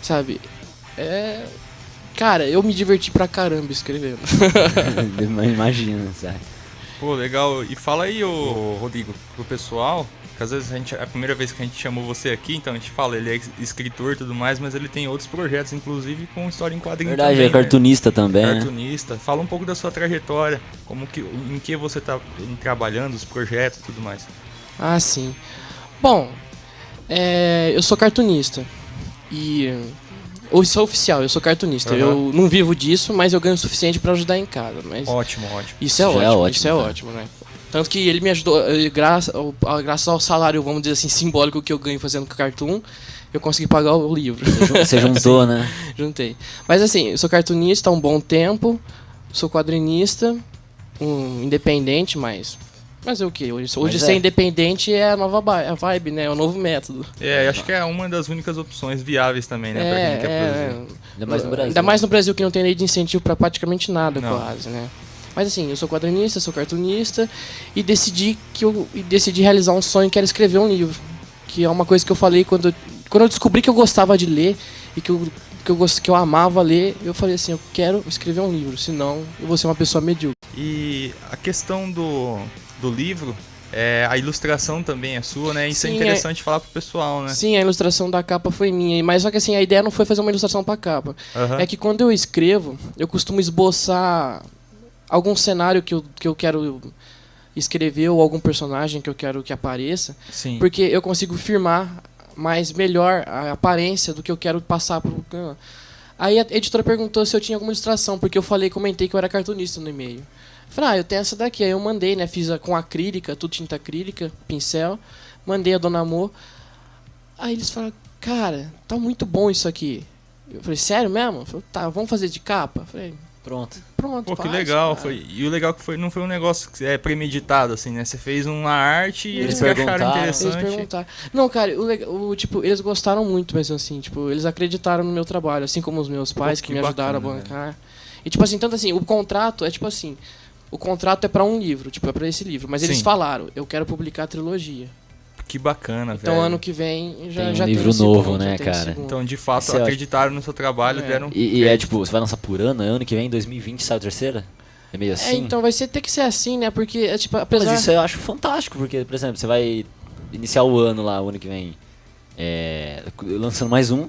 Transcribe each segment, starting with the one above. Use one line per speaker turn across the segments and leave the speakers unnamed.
sabe? Cara, eu me diverti pra caramba escrevendo.
Imagina, sabe?
Pô, legal. E fala aí, ô Rodrigo, pro pessoal, que às vezes é a primeira vez que a gente chamou você aqui, então a gente fala, ele é escritor e tudo mais, mas ele tem outros projetos, inclusive com história em quadrinho
Verdade,
também,
é cartunista também, né?
Cartunista. Fala um pouco da sua trajetória, em que você tá trabalhando, os projetos e tudo mais.
Ah, sim. Bom, eu sou cartunista. Ou sou oficial, eu sou cartunista. Eu não vivo disso, mas eu ganho o suficiente pra ajudar em casa. Mas
Ótimo.
Isso é ótimo, né? Tanto que ele me ajudou, graças ao salário, vamos dizer assim, simbólico que eu ganho fazendo cartoon, eu consegui pagar o livro.
Você juntou, né?
Juntei. Mas assim, eu sou cartunista há um bom tempo, sou quadrinista, independente, mas o que? Hoje ser independente é a nova vibe, né? É o novo método.
Acho que é uma das únicas opções viáveis também, né? Pra quem quer produzir.
Ainda mais no Brasil.
Ainda mais no Brasil, que não tem lei de incentivo pra praticamente nada, quase, né? Mas assim, eu sou quadrinista, sou cartunista e decidi realizar um sonho que era escrever um livro. Que é uma coisa que eu falei quando eu descobri que eu gostava de ler e que eu amava ler, eu falei assim, eu quero escrever um livro, senão eu vou ser uma pessoa medíocre.
E a questão do livro, a ilustração também é sua, né? Isso. Sim, é interessante falar pro pessoal, né?
Sim, a ilustração da capa foi minha, mas só que assim, a ideia não foi fazer uma ilustração pra capa. É que quando eu escrevo, eu costumo esboçar algum cenário que eu quero escrever ou algum personagem que eu quero que apareça.
Sim.
Porque eu consigo firmar melhor a aparência do que eu quero passar pro... Aí a editora perguntou se eu tinha alguma ilustração, porque comentei que eu era cartunista no e-mail. Falei, eu tenho essa daqui. Aí eu mandei, né? Fiz com acrílica, tudo tinta acrílica, pincel. Mandei a Dona Amor. Aí eles falaram, cara, tá muito bom isso aqui. Eu falei, sério mesmo? Falei, tá, vamos fazer de capa? Falei,
pronto.
Pô, que legal. E o legal que não foi um negócio premeditado, assim, né? Você fez uma arte e eles acharam interessante.
Eles perguntaram. Não, cara, eles gostaram muito mesmo, assim, eles acreditaram no meu trabalho, assim como os meus pais, que me ajudaram a bancar. Né? E, tanto assim, o contrato o contrato é pra um livro, é pra esse livro. Mas eles falaram, eu quero publicar a trilogia.
Que bacana,
então,
velho.
ano que vem já
tem
tem
livro novo, né, cara?
Então, de fato, acreditaram no seu trabalho, deram...
E você vai lançar por ano que vem, em 2020, sai a terceira? É meio assim?
Então vai ter que ser assim, né? Porque, apesar...
Mas isso eu acho fantástico, porque, por exemplo, você vai iniciar o ano lá, o ano que vem, lançando mais um,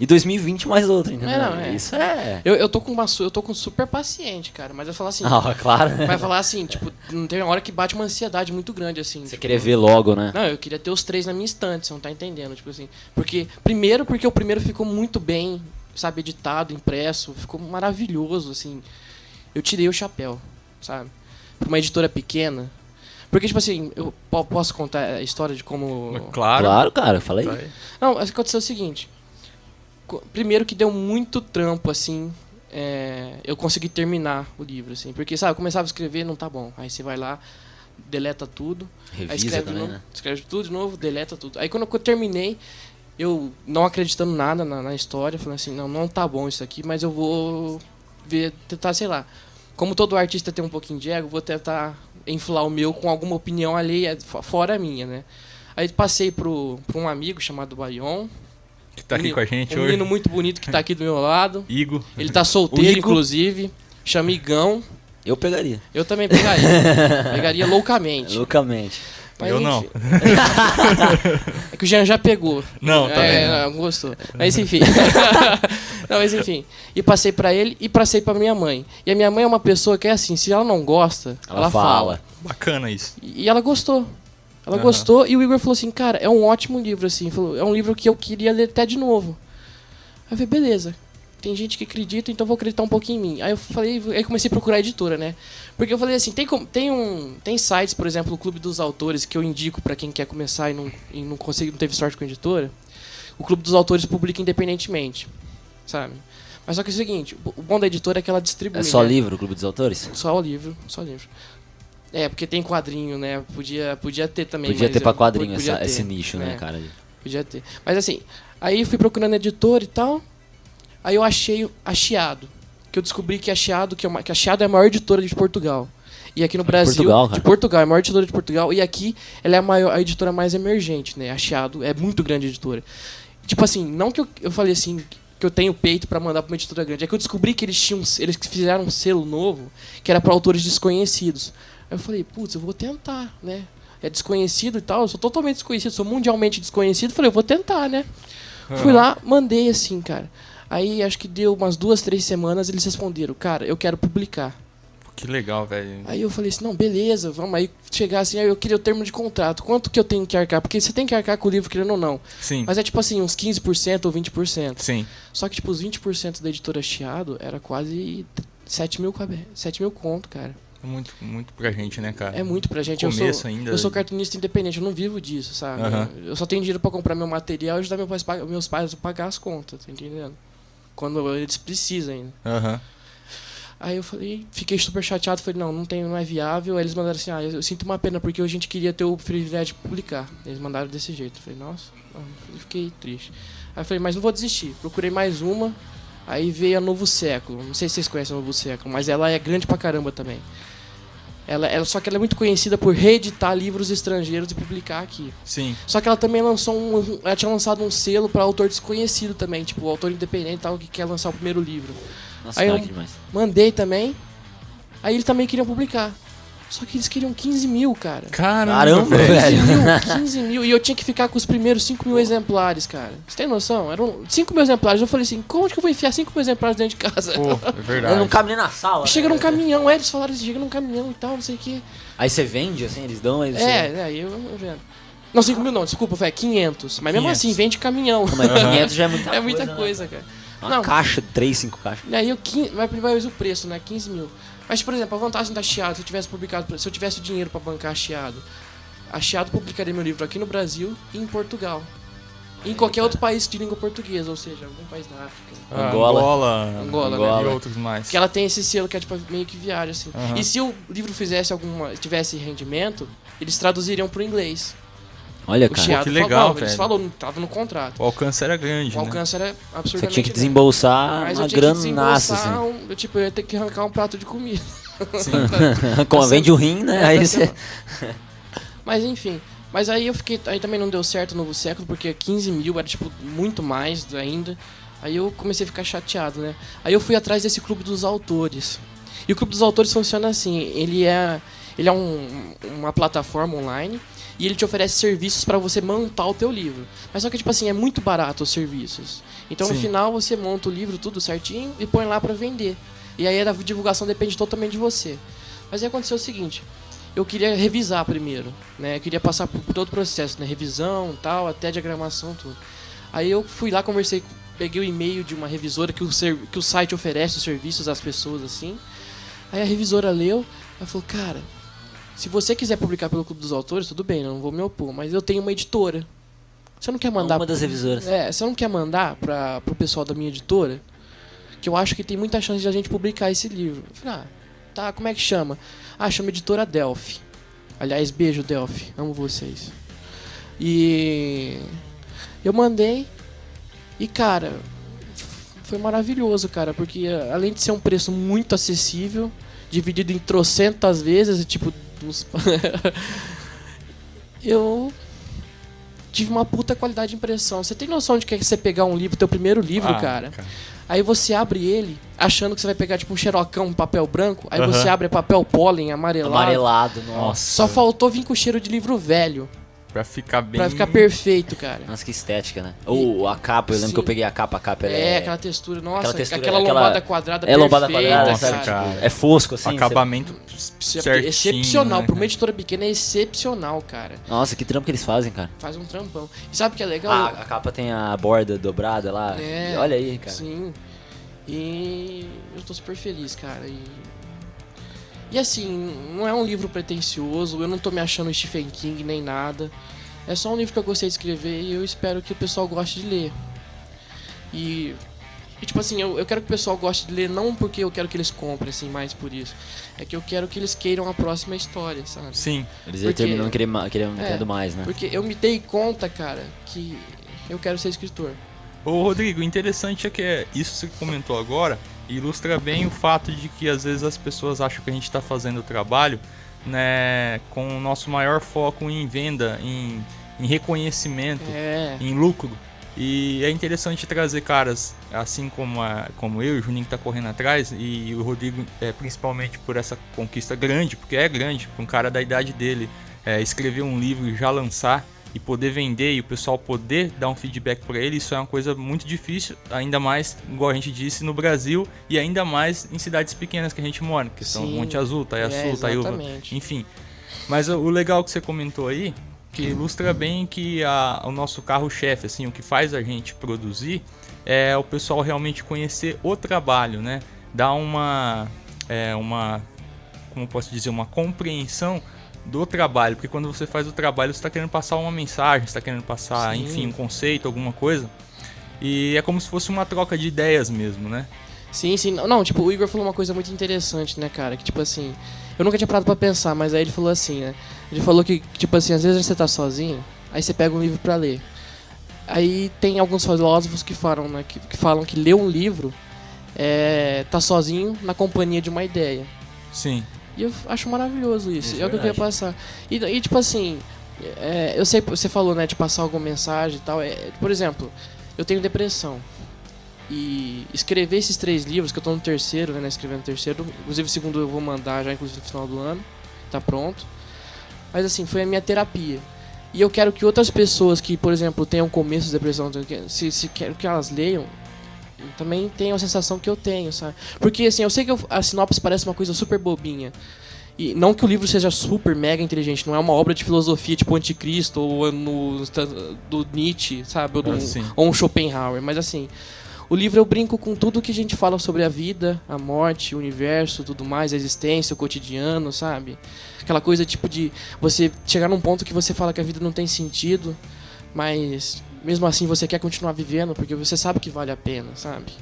e 2020 mais outro, entendeu? Isso é...
Eu tô com super paciente, cara, mas eu falar assim...
claro.
Vai falar assim, não tem uma hora que bate uma ansiedade muito grande, assim.
Você queria ver logo, né?
Não, eu queria ter os 3 na minha estante, você não tá entendendo, assim. Porque o primeiro ficou muito bem, sabe, editado, impresso, ficou maravilhoso, assim. Eu tirei o chapéu, sabe? Pra uma editora pequena. Porque, assim, eu posso contar a história de como...
Claro, cara, fala aí.
Não, aconteceu o seguinte... Primeiro que deu muito trampo, assim, eu consegui terminar o livro, assim. Porque, sabe, eu começava a escrever, não tá bom. Aí você vai lá, deleta tudo.
Revisa
aí escreve
também,
de novo,
né?
escreve tudo de novo, deleta tudo. Aí quando eu terminei, eu não acreditando nada na história, falei assim, não tá bom isso aqui, mas eu vou tentar, sei lá. Como todo artista tem um pouquinho de ego, vou tentar inflar o meu com alguma opinião alheia, fora a minha, né? Aí passei pro um amigo chamado Bayon,
que tá aqui com a gente hoje.
Um menino muito bonito que tá aqui do meu lado.
Igor.
Ele tá solteiro, inclusive. Chama Igão.
Eu pegaria.
Eu também pegaria. Pegaria loucamente.
Mas,
eu não.
É que o Jean já pegou.
Não, tá bem.
Não gostou. Mas enfim. E passei pra ele e passei pra minha mãe. E a minha mãe é uma pessoa que é assim, se ela não gosta, ela fala.
Bacana isso.
E ela gostou. Ela gostou e o Igor falou assim, cara, é um ótimo livro, assim. Falou, é um livro que eu queria ler até de novo. Aí eu falei, beleza. Tem gente que acredita, então vou acreditar um pouquinho em mim. Aí eu comecei a procurar a editora, né? Porque eu falei assim, tem sites, por exemplo, o Clube dos Autores, que eu indico pra quem quer começar e não teve sorte com a editora. O Clube dos Autores publica independentemente, sabe? Mas só que é o seguinte, o bom da editora é que ela distribui.
É só livro, o Clube dos Autores?
Só livro. Porque tem quadrinho, né? Podia ter também.
Podia ter pra quadrinho esse nicho, né, cara?
Podia ter. Mas assim, aí fui procurando editor e tal. Aí eu achei a Chiado. Que eu descobri que a Chiado é a maior editora de Portugal. E aqui no Brasil... Portugal, é a maior editora de Portugal. E aqui ela é a editora mais emergente, né? A Chiado é muito grande editora. Assim, não que eu falei assim... que eu tenho peito pra mandar pra uma editora grande. É que eu descobri que eles fizeram um selo novo que era pra autores desconhecidos. Aí eu falei, putz, eu vou tentar, né? É desconhecido e tal, eu sou totalmente desconhecido, sou mundialmente desconhecido. Falei, eu vou tentar, né? Fui lá, mandei assim, cara. Aí acho que deu umas 2, 3 semanas, eles responderam, cara, eu quero publicar.
Que legal, velho.
Aí eu falei assim, não, beleza, vamos aí chegar assim, aí eu queria o termo de contrato. Quanto que eu tenho que arcar? Porque você tem que arcar com o livro, querendo ou não.
Sim.
Mas é tipo assim, uns 15% ou 20%.
Sim.
Só que tipo, os 20% da editora Chiado era quase 7 mil conto, cara.
Muito, muito pra gente, né, cara?
É muito pra gente.
Ainda.
Eu sou cartunista independente, eu não vivo disso, sabe? Eu só tenho dinheiro pra comprar meu material e ajudar meus pais a pagar as contas, tá entendendo? Quando eles precisam ainda. Aí eu falei, fiquei super chateado, falei, não é viável. Aí eles mandaram assim, eu sinto uma pena porque a gente queria ter o privilégio de publicar. Eles mandaram desse jeito. Eu falei, nossa, eu fiquei triste. Aí eu falei, mas não vou desistir. Procurei mais uma, aí veio a Novo Século. Não sei se vocês conhecem a Novo Século, mas ela é grande pra caramba também. Só que ela é muito conhecida por reeditar livros estrangeiros e publicar aqui.
Sim.
Só que ela também ela tinha lançado um selo para autor desconhecido também, tipo, o autor independente e tal, que quer lançar o primeiro livro.
Nossa,
aí eu mandei também, aí eles também queriam publicar. Só que eles queriam 15 mil, cara.
Caramba,
velho.
15 mil, e eu tinha que ficar com os primeiros 5 mil exemplares, cara. Você tem noção? Eram 5 mil exemplares. Eu falei assim, como que eu vou enfiar 5 mil exemplares dentro de casa?
Pô, é verdade.
Eu não cabe nem na sala.
Chega num caminhão, eles falaram assim, chega num caminhão e tal, não sei o que.
Aí você vende, assim, eles dão... Aí
aí eu vendo. Não, 5 mil não, desculpa, foi 500. Mas mesmo assim, vende caminhão.
Não, mas 500 já é muita coisa.
É muita coisa,
né?
cara.
Uma caixa, 3, 5 caixas.
E aí vai o preço, né? 15 mil. Mas, por exemplo, a vantagem da Chiado, se eu tivesse dinheiro pra bancar a Chiado publicaria meu livro aqui no Brasil e em Portugal. E em qualquer outro país de língua portuguesa, ou seja, algum país da África.
Angola, né? E outros mais.
Porque ela tem esse selo que é tipo meio que viagem, assim. E se o livro tivesse rendimento, eles traduziriam pro inglês.
Olha,
o
cara.
Chiado
que legal, velho.
Eles falaram, tava no contrato.
O alcance era grande,
O alcance era absurdamente
Você tinha que desembolsar uma granaça, assim.
Eu ia ter que arrancar um prato de comida.
Sim. Vende o rim, né? Aí você...
Mas enfim. Mas aí aí também não deu certo no Novo Século, porque 15 mil era tipo muito mais ainda. Aí eu comecei a ficar chateado, né? Aí eu fui atrás desse Clube dos Autores. E o Clube dos Autores funciona assim, ele é uma plataforma online e ele te oferece serviços para você montar o teu livro. Mas só que tipo assim, é muito barato os serviços. Então no final você monta o livro tudo certinho e põe lá para vender. E aí a divulgação depende totalmente de você. Mas aí aconteceu o seguinte, eu queria revisar primeiro, né? Eu queria passar por todo o processo, né? Revisão, tal, até diagramação, tudo. Aí eu fui lá, peguei o e-mail de uma revisora que o site oferece os serviços às pessoas, assim. Aí a revisora leu, ela falou, cara, se você quiser publicar pelo Clube dos Autores, tudo bem, eu não vou me opor, mas eu tenho uma editora. Você não quer mandar...
Uma das revisoras.
Você não quer mandar pro pessoal da minha editora? Que eu acho que tem muita chance de a gente publicar esse livro. Eu falei, tá, como é que chama? Chama Editora Delphi. Aliás, beijo, Delphi. Amo vocês. E eu mandei. E, cara, foi maravilhoso, cara. Porque além de ser um preço muito acessível, dividido em trocentas vezes, tipo... eu tive uma puta qualidade de impressão. Você tem noção de que é você pegar um livro, teu primeiro livro, cara? Aí você abre ele, achando que você vai pegar tipo um xerocão, um papel branco. Aí você abre papel pólen, amarelado.
Amarelado, nossa.
Só faltou vir com cheiro de livro velho.
Pra ficar bem...
Pra ficar perfeito, cara.
Nossa, que estética, né? Ou a capa, eu lembro que eu peguei a capa
aquela textura, nossa, aquela lombada quadrada
perfeita.
Lombada quadrada,
nossa, cara.
É fosco, assim.
Acabamento certinho,
excepcional,
né?
Pra uma editora pequena é excepcional, cara.
Nossa, que trampo que eles fazem, cara.
Faz um trampão. E sabe o que é legal?
A capa tem a borda dobrada lá. Olha aí, cara.
Sim. E eu tô super feliz, cara. E assim, não é um livro pretensioso, eu não tô me achando Stephen King nem nada. É só um livro que eu gostei de escrever e eu espero que o pessoal goste de ler. E tipo assim, eu quero que o pessoal goste de ler não porque eu quero que eles comprem, assim, mais por isso. É que eu quero que eles queiram a próxima história, sabe?
Sim.
Eles terminam querendo mais, né?
Porque eu me dei conta, cara, que eu quero ser escritor.
Ô Rodrigo, interessante é que isso que você comentou agora ilustra bem o fato de que às vezes as pessoas acham que a gente está fazendo o trabalho, né, com o nosso maior foco em venda, em reconhecimento, em lucro. E é interessante trazer caras assim como eu e o Juninho que tá correndo atrás, e o Rodrigo, principalmente por essa conquista grande, porque é grande, para um cara da idade dele escrever um livro e já lançar e poder vender e o pessoal poder dar um feedback para ele, isso é uma coisa muito difícil, ainda mais, igual a gente disse, no Brasil e ainda mais em cidades pequenas que a gente mora, que são Monte Azul, Taiaçu, Taiúva, enfim. Mas o legal que você comentou aí, que ilustra bem que o nosso carro-chefe, assim, o que faz a gente produzir é o pessoal realmente conhecer o trabalho, né? Dar como posso dizer, uma compreensão do trabalho, porque quando você faz o trabalho você está querendo passar uma mensagem, você está querendo passar, enfim, um conceito, alguma coisa, e é como se fosse uma troca de ideias mesmo, né?
Sim. Não, tipo, o Igor falou uma coisa muito interessante, né, cara, que tipo assim, eu nunca tinha parado pra pensar, mas aí ele falou assim, né, ele falou que, tipo assim, às vezes você tá sozinho, aí você pega um livro pra ler, aí tem alguns filósofos que falam, né, que falam que ler um livro tá sozinho na companhia de uma ideia.
Sim.
E eu acho maravilhoso isso. É o que eu queria passar. E tipo assim, eu sei, você falou, né, de passar alguma mensagem e tal. Por exemplo, eu tenho depressão. E escrever esses 3 livros, que eu tô no terceiro, né, escrevendo o terceiro. Inclusive o segundo eu vou mandar já, inclusive no final do ano. Tá pronto. Mas assim, foi a minha terapia. E eu quero que outras pessoas que, por exemplo, tenham começo de depressão, se quero que elas leiam, também tenho a sensação que eu tenho, sabe? Porque assim, eu sei que a sinopse parece uma coisa super bobinha. E não que o livro seja super mega inteligente, não é uma obra de filosofia tipo Anticristo ou do Nietzsche, sabe? Ou um Schopenhauer, mas assim, o livro eu brinco com tudo que a gente fala sobre a vida, a morte, o universo, tudo mais, a existência, o cotidiano, sabe? Aquela coisa tipo de você chegar num ponto que você fala que a vida não tem sentido, mas mesmo assim você quer continuar vivendo porque você sabe que vale a pena, sabe?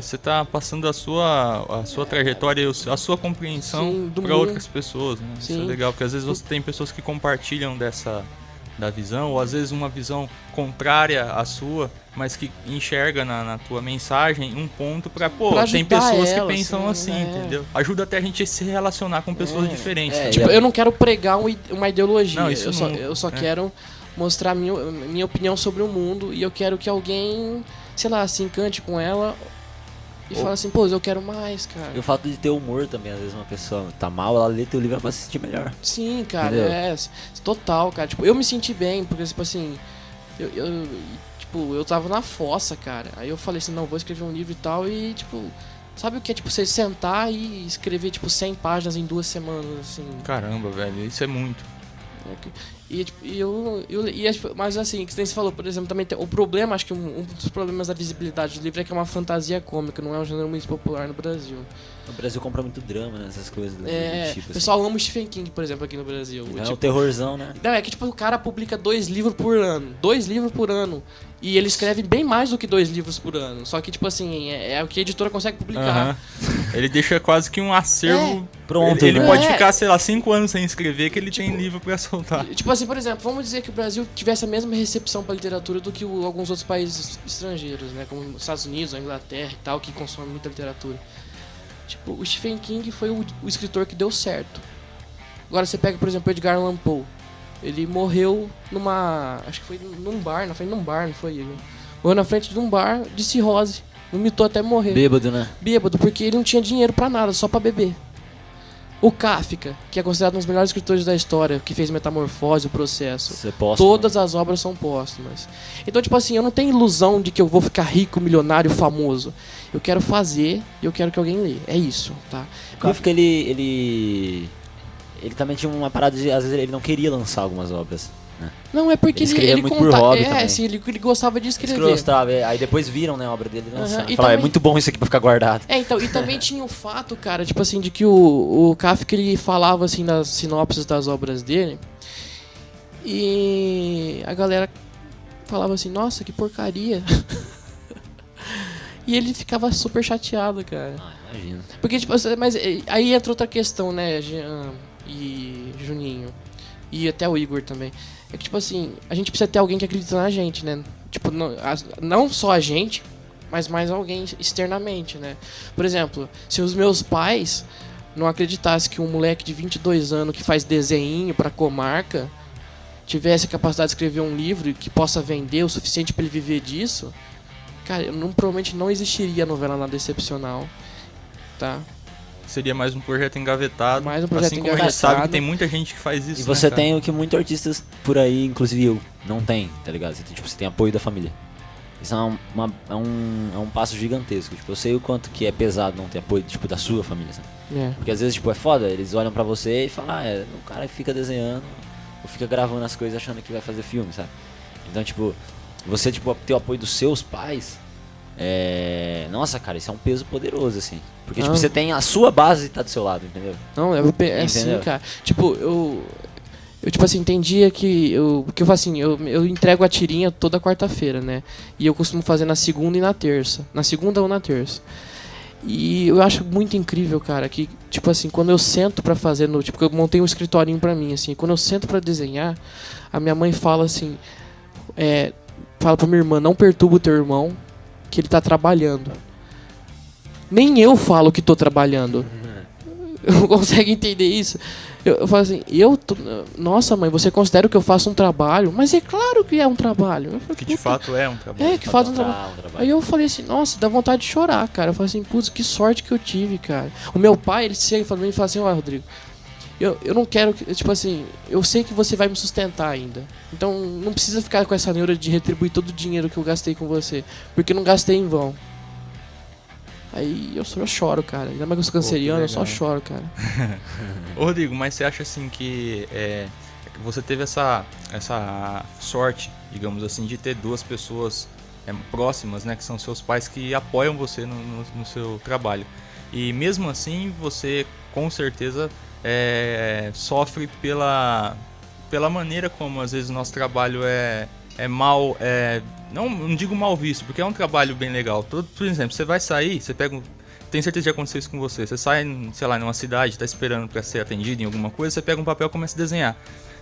Você tá passando a sua trajetória, a sua compreensão para outras pessoas, né? Isso é legal, porque às vezes você tem pessoas que compartilham da visão, ou às vezes uma visão contrária à sua, mas que enxerga na tua mensagem um ponto pra tem pessoas que pensam assim, entendeu? Ajuda até a gente a se relacionar com pessoas diferentes.
Tipo, eu não quero pregar uma ideologia,
não,
eu só quero mostrar minha opinião sobre o mundo, e eu quero que alguém, sei lá, se encante com ela e fala assim, pô, eu quero mais, cara.
E o fato de ter humor também, às vezes uma pessoa tá mal, ela lê teu livro, ela vai se sentir melhor.
Sim, cara, total, cara. Tipo, eu me senti bem, porque, tipo assim, eu tava na fossa, cara. Aí eu falei assim, não, vou escrever um livro e tal, e, tipo, sabe o que é, tipo, você sentar e escrever, tipo, 100 páginas em 2 semanas, assim.
Caramba, velho, isso é muito.
Mas assim, que você falou, por exemplo, também tem o problema, acho que um dos problemas da visibilidade do livro é que é uma fantasia cômica, não é um gênero muito popular no Brasil.
O Brasil compra muito drama, né, essas coisas do tipo.
O pessoal ama o Stephen King, por exemplo, aqui no Brasil.
É o terrorzão, né?
Não, é que tipo, o cara publica 2 livros por ano. 2 livros por ano. E ele escreve bem mais do que 2 livros por ano. Só que, tipo assim, é o que a editora consegue publicar.
Ele deixa quase que um acervo
pronto.
Ele pode ficar, sei lá, 5 anos sem escrever, que ele tem livro pra soltar.
Tipo assim, por exemplo, vamos dizer que o Brasil tivesse a mesma recepção pra literatura do que alguns outros países estrangeiros, né? Como os Estados Unidos, a Inglaterra e tal, que consomem muita literatura. Tipo, o Stephen King foi o escritor que deu certo. Agora você pega, por exemplo, o Edgar Allan Poe. Ele morreu acho que foi num bar, na frente de um bar, não foi ele? Morreu na frente de um bar de cirrose. Vomitou até morrer.
Bêbado, né?
Bêbado, porque ele não tinha dinheiro pra nada, só pra beber. O Kafka, que é considerado um dos melhores escritores da história, que fez Metamorfose, o Processo. Todas as obras são póstumas. Então, tipo assim, eu não tenho ilusão de que eu vou ficar rico, milionário, famoso. Eu quero fazer e eu quero que alguém lê. É isso, tá?
O Kafka, ele também tinha uma parada de, às vezes, ele não queria lançar algumas obras, né?
Não, é porque ele
muito por hobby também.
Sim, ele gostava de escrever.
Ele gostava, aí depois viram, né, a obra dele lançando. E falaram, é muito bom isso aqui pra ficar guardado.
Então, e também tinha o fato, cara, tipo assim, de que o Kafka, ele falava, assim, nas sinopses das obras dele, e a galera falava assim, nossa, que porcaria. E ele ficava super chateado, cara.
Imagina.
Porque, tipo, mas aí entra outra questão, né, Jean e Juninho, e até o Igor também. É que, tipo assim, a gente precisa ter alguém que acredita na gente, né? Tipo, não só a gente, mas mais alguém externamente, né? Por exemplo, se os meus pais não acreditassem que um moleque de 22 anos que faz desenho pra comarca, tivesse a capacidade de escrever um livro que possa vender o suficiente para ele viver disso, cara, provavelmente não existiria a novela Nada Excepcional, tá?
Seria mais um projeto engavetado.
Mais um projeto
assim
engavetado.
Como a gente sabe que tem muita gente que faz isso.
E você
né,
tem o que muitos artistas por aí, inclusive eu, não tem, tá ligado? Você tem apoio da família. Isso é um passo gigantesco. Tipo, eu sei o quanto que é pesado não ter apoio, tipo, da sua família, sabe? Porque às vezes, tipo, é foda, eles olham pra você e falam, o cara fica desenhando ou fica gravando as coisas achando que vai fazer filme, sabe? Então, tipo, você, tipo, ter o apoio dos seus pais, nossa, cara, isso é um peso poderoso, assim. Porque, tipo, você tem a sua base tá do seu lado, entendeu?
Não, é assim, cara. Tipo, eu tipo assim, tem dia que eu faço assim, eu entrego a tirinha toda quarta-feira, né? E eu costumo fazer na segunda e na terça. Na segunda ou na terça. E eu acho muito incrível, cara, que, tipo assim, quando eu sento pra fazer, tipo, eu montei um escritorinho pra mim, assim, quando eu sento pra desenhar, a minha mãe fala assim, fala pra minha irmã, não perturba o teu irmão, que ele tá trabalhando. Nem eu falo que tô trabalhando. Não consegue entender isso? Eu falo assim, nossa, mãe, você considera que eu faço um trabalho? Mas é claro que é um trabalho. Eu falei,
que de fato é um trabalho.
Que faz um trabalho. Aí eu falei assim, nossa, dá vontade de chorar, cara. Eu falei assim, putz, que sorte que eu tive, cara. O meu pai, ele chega pra mim e fala assim, Rodrigo, eu não quero, tipo assim, eu sei que você vai me sustentar ainda. Então não precisa ficar com essa neura de retribuir todo o dinheiro que eu gastei com você. Porque eu não gastei em vão. Aí eu choro, cara. Ainda mais que eu sou canceriano, eu só choro, cara.
Ô, Rodrigo, mas você acha assim que você teve essa sorte, digamos assim, de ter duas pessoas próximas, né, que são seus pais, que apoiam você no seu trabalho. E mesmo assim, você com certeza sofre pela maneira como às vezes o nosso trabalho é mal... Não digo mal visto, porque é um trabalho bem legal. Por exemplo, você vai sair, você pega... Tenho certeza de acontecer isso com você. Você sai, sei lá, numa cidade, tá esperando pra ser atendido em alguma coisa, você pega um papel e começa a desenhar.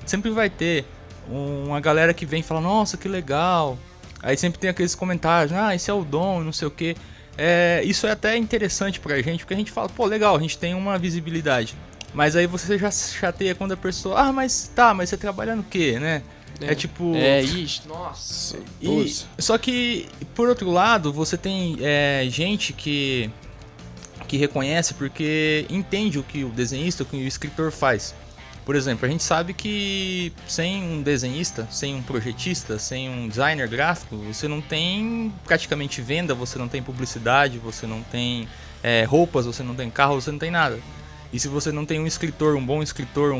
Sempre vai ter uma galera que vem e fala, nossa, que legal. Aí sempre tem aqueles comentários, esse é o dom, não sei o quê. Isso é até interessante pra gente, porque a gente fala, pô, legal, a gente tem uma visibilidade. Mas aí você já chateia quando a pessoa, mas você trabalha no quê, né? Tipo...
nossa.
Só que, por outro lado, você tem gente que reconhece porque entende o que o desenhista, o que o escritor faz. Por exemplo, a gente sabe que sem um desenhista, sem um projetista, sem um designer gráfico, você não tem praticamente venda, você não tem publicidade, você não tem roupas, você não tem carro, você não tem nada. E se você não tem um escritor, um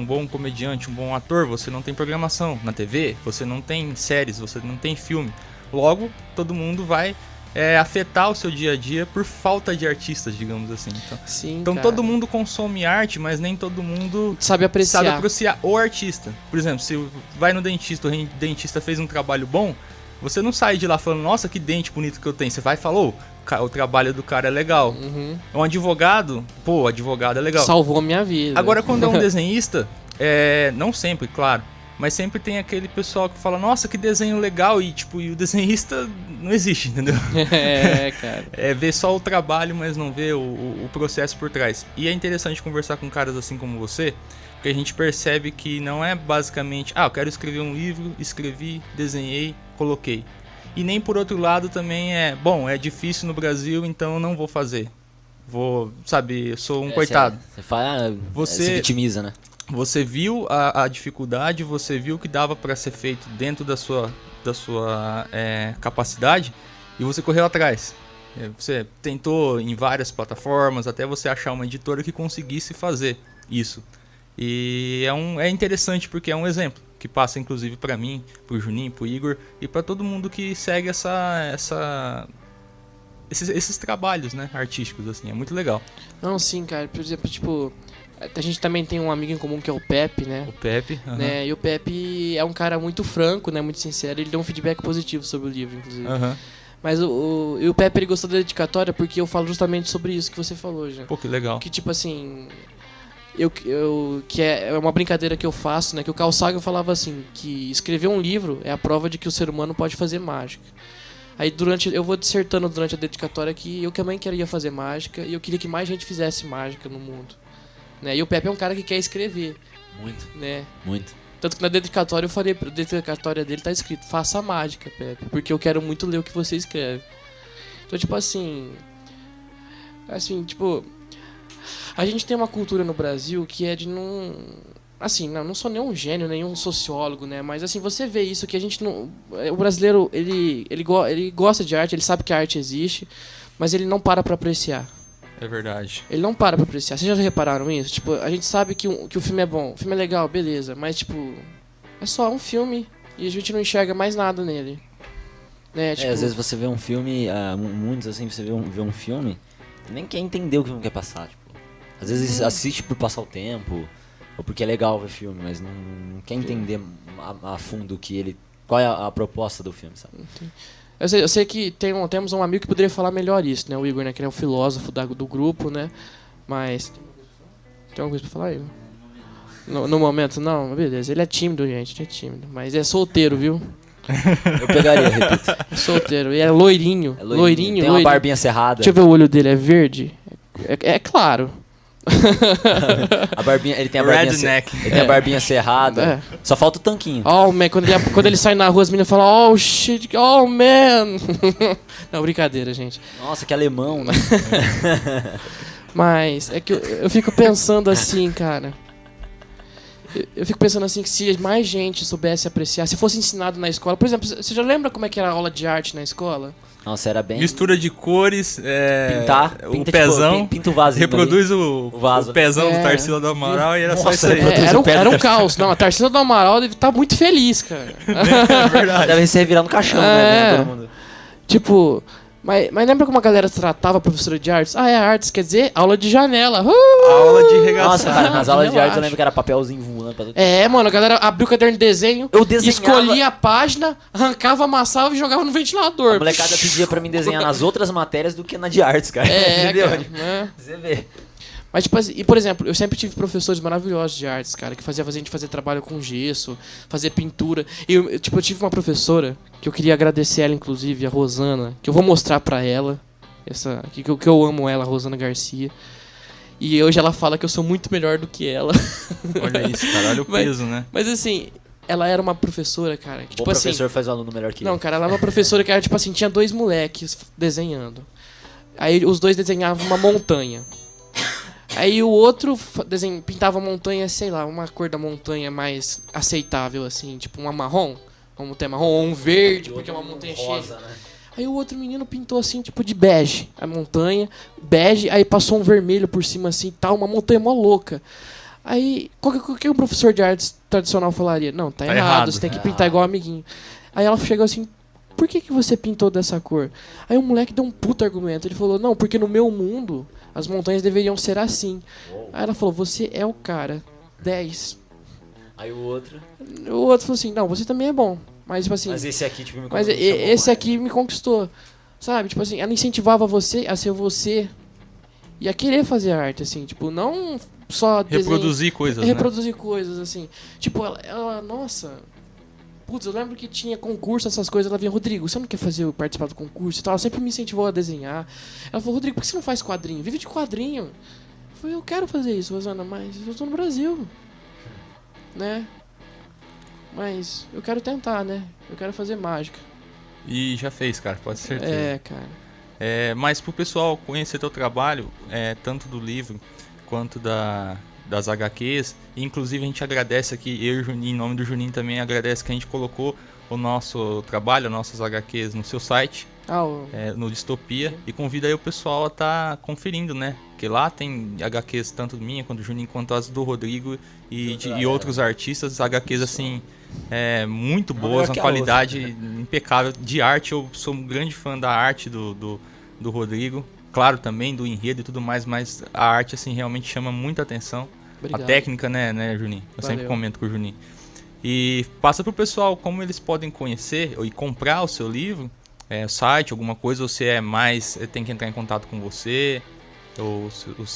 bom comediante, um bom ator, você não tem programação na TV, você não tem séries, você não tem filme. Logo, todo mundo vai afetar o seu dia a dia por falta de artistas, digamos assim. Então todo mundo consome arte, mas nem todo mundo
sabe apreciar
o artista. Por exemplo, se vai no dentista, o dentista fez um trabalho bom, você não sai de lá falando, nossa, que dente bonito que eu tenho. Você vai e falou, o trabalho do cara é legal. Um advogado, advogado é legal.
Salvou a minha vida.
Agora, quando é um desenhista, não sempre, claro, mas sempre tem aquele pessoal que fala, nossa, que desenho legal, e o desenhista não existe, entendeu?
Cara.
Ver só o trabalho, mas não ver o processo por trás. E é interessante conversar com caras assim como você, porque a gente percebe que não é basicamente, eu quero escrever um livro, escrevi, desenhei, coloquei. E nem por outro lado também é difícil no Brasil, então eu não vou fazer. Eu sou um coitado.
Você fala, se vitimiza, né?
Você viu a dificuldade, você viu que dava para ser feito dentro da sua capacidade e você correu atrás. Você tentou em várias plataformas até você achar uma editora que conseguisse fazer isso. E é interessante porque é um exemplo que passa inclusive para mim, pro Juninho, pro Igor e para todo mundo que segue esses trabalhos, né, artísticos, assim, é muito legal.
Não, sim, cara, por exemplo, a gente também tem um amigo em comum que é o Pepe, né?
O Pepe,
né? E o Pepe é um cara muito franco, né, muito sincero, ele deu um feedback positivo sobre o livro, inclusive. Mas o Pepe, ele gostou da dedicatória porque eu falo justamente sobre isso que você falou, já.
Pô, que legal.
Que tipo assim, que é uma brincadeira que eu faço, né? Que o Carl Sagan falava assim, que escrever um livro é a prova de que o ser humano pode fazer mágica. Aí eu vou dissertando durante a dedicatória que eu também queria fazer mágica e eu queria que mais gente fizesse mágica no mundo. Né? E o Pepe é um cara que quer escrever.
Muito.
Né?
Muito.
Tanto que na dedicatória eu falei, a dedicatória dele tá escrito, faça mágica, Pepe, porque eu quero muito ler o que você escreve. Então, tipo assim, tipo, a gente tem uma cultura no Brasil que é de não... Assim, não sou nenhum gênio, nenhum sociólogo, né? Mas assim, você vê isso, que a gente não... O brasileiro, ele gosta de arte, ele sabe que a arte existe, mas ele não para pra apreciar.
É verdade.
Ele não para pra apreciar. Vocês já repararam isso? Tipo, a gente sabe que o filme é bom, o filme é legal, beleza, mas tipo, é só um filme e a gente não enxerga mais nada nele. Né? Tipo...
às vezes você vê um filme, muitos assim, você vê um filme, nem quer entender o que o filme quer passar, tipo. Às vezes assiste por passar o tempo, ou porque é legal ver filme, mas não quer entender a fundo qual é a proposta do filme, sabe?
Eu sei que temos um amigo que poderia falar melhor isso, né? O Igor, né? Que ele é o filósofo do grupo, né? Mas... Tem alguma coisa pra falar, Igor? No momento, não? Beleza. Ele é tímido, gente. Ele é tímido. Mas é solteiro, viu?
Eu pegaria, repito.
É solteiro. E é loirinho. Loirinho.
Tem uma barbinha cerrada.
Deixa eu ver o olho dele. É verde? É claro.
A barbinha, ele tem a barbinha, ele tem a barbinha cerrada.
É.
Só falta o tanquinho.
Oh, man, quando ele sai na rua, as meninas falam, oh, shit, oh, man. Não, brincadeira, gente.
Nossa, que alemão, né?
Mas é que eu fico pensando assim, cara. Eu fico pensando assim, que se mais gente soubesse apreciar, se fosse ensinado na escola... Por exemplo, você já lembra como é que era a aula de arte na escola?
Nossa, era bem...
Mistura de cores,
pinta,
o pezão,
tipo, pinta o vasinho
reproduz o
vaso.
O pezão do Tarsila do Amaral e era só isso aí.
Era um caos. Não, a Tarsila do Amaral deve estar muito feliz, cara.
É verdade.
Deve se revirar no caixão, né? Todo mundo.
Tipo... Mas lembra como a galera tratava a professora de artes? Ah, é artes, quer dizer, aula de janela.
Aula de regaçar.
Nossa, cara, nas aulas de artes eu lembro que era papelzinho voando pra todo.
Mano, a galera abriu o caderno de desenho, escolhia a página, arrancava, amassava e jogava no ventilador.
A molecada pedia pra mim desenhar nas outras matérias do que na de artes, cara. Entendeu?
Cara,
Você vê.
Mas, tipo assim, e por exemplo, eu sempre tive professores maravilhosos de artes, cara, que faziam a gente fazer trabalho com gesso, fazer pintura. E eu tive uma professora, que eu queria agradecer ela, inclusive, a Rosana, que eu vou mostrar pra ela, que eu amo ela, a Rosana Garcia. E hoje ela fala que eu sou muito melhor do que ela.
Olha isso, cara, olha o peso, né?
Mas assim, ela era uma professora, cara, que, tipo
o professor
assim,
faz o aluno melhor que
não, cara, ela era uma professora que era, tipo assim, tinha 2 moleques desenhando. Aí os 2 desenhavam uma montanha. Aí o outro pintava a montanha, sei lá, uma cor da montanha mais aceitável, assim, tipo uma marrom, vamos ter marrom, ou um verde, porque é uma montanha rosa, cheia. Né? Aí o outro menino pintou assim, tipo de bege, a montanha, bege, aí passou um vermelho por cima assim, tal, uma montanha mó louca. Aí, o que o professor de artes tradicional falaria? Não, tá errado, você tem que pintar igual o amiguinho. Aí ela chegou assim, por que você pintou dessa cor? Aí o moleque deu um puto argumento, ele falou, não, porque no meu mundo... As montanhas deveriam ser assim. Aí ela falou, você é o cara. 10.
Aí o outro
falou assim, não, você também é bom. Mas, tipo assim...
Mas esse aqui, tipo, me
conquistou. Mas esse aqui me conquistou. Sabe? Tipo assim, ela incentivava você a ser você. E a querer fazer arte, assim. Tipo, não só...
Reproduzir coisas,
reproduzir coisas, assim. Tipo, ela nossa... Putz, eu lembro que tinha concurso, essas coisas. Ela vinha, Rodrigo, você não quer participar do concurso? Então, ela sempre me incentivou a desenhar. Ela falou, Rodrigo, por que você não faz quadrinho? Vive de quadrinho. Eu falei, eu quero fazer isso, Rosana, mas eu tô no Brasil. Né? Mas eu quero tentar, né? Eu quero fazer mágica.
E já fez, cara, pode ser certeza.
Cara.
Mas pro pessoal conhecer teu trabalho, tanto do livro quanto das HQs, inclusive a gente agradece aqui, eu e o Juninho, em nome do Juninho também agradece que a gente colocou o nosso trabalho, nossas HQs no seu site, no Distopia, e convida aí o pessoal a estar conferindo, né? Porque lá tem HQs tanto minha quanto do Juninho, quanto as do Rodrigo e outros artistas, HQs assim, muito boas, uma qualidade impecável de arte. Eu sou um grande fã da arte do Rodrigo, claro também do enredo e tudo mais, mas a arte assim realmente chama muita atenção. Obrigado. A técnica, né, Juninho? Eu sempre comento com o Juninho. E passa pro pessoal como eles podem conhecer e comprar o seu livro, o site, alguma coisa, ou se tem que entrar em contato com você, ou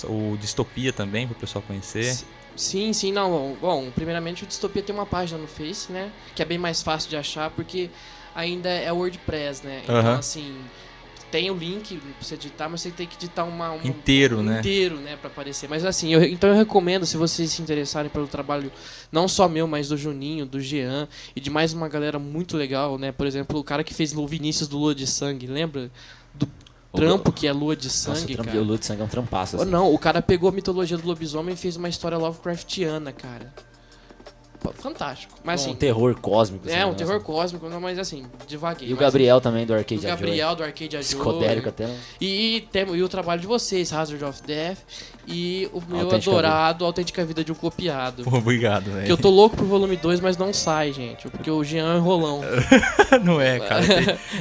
o Distopia também, pro pessoal conhecer.
Sim, não. Bom, primeiramente o Distopia tem uma página no Face, né, que é bem mais fácil de achar, porque ainda é WordPress, né, então assim... tem o link pra você editar, mas você tem que editar
inteiro, né?
Inteiro, né, pra aparecer. Mas assim, então eu recomendo, se vocês se interessarem pelo trabalho, não só meu, mas do Juninho, do Jean e de mais uma galera muito legal, né? Por exemplo, o cara que fez o Vinícius do Lua de Sangue, lembra? Do trampo que é Lua de Sangue,
Nossa,
cara.
O Lua de Sangue é um trampaço, assim.
Não, o cara pegou a mitologia do lobisomem e fez uma história Lovecraftiana, cara. Fantástico. Mas, assim,
um terror cósmico.
É, um terror cósmico, mas assim, devaguei.
E o Gabriel também, do Arcade
O Gabriel, do Arcade Ajoy.
Psicodélico até.
E o trabalho de vocês, Hazard of Death. E o meu
Autêntica
adorado, Autêntica Vida de um Copiado.
Pô, obrigado, velho.
Que eu tô louco pro volume 2, mas não sai, gente. Porque o Jean é enrolão.
Não é, cara.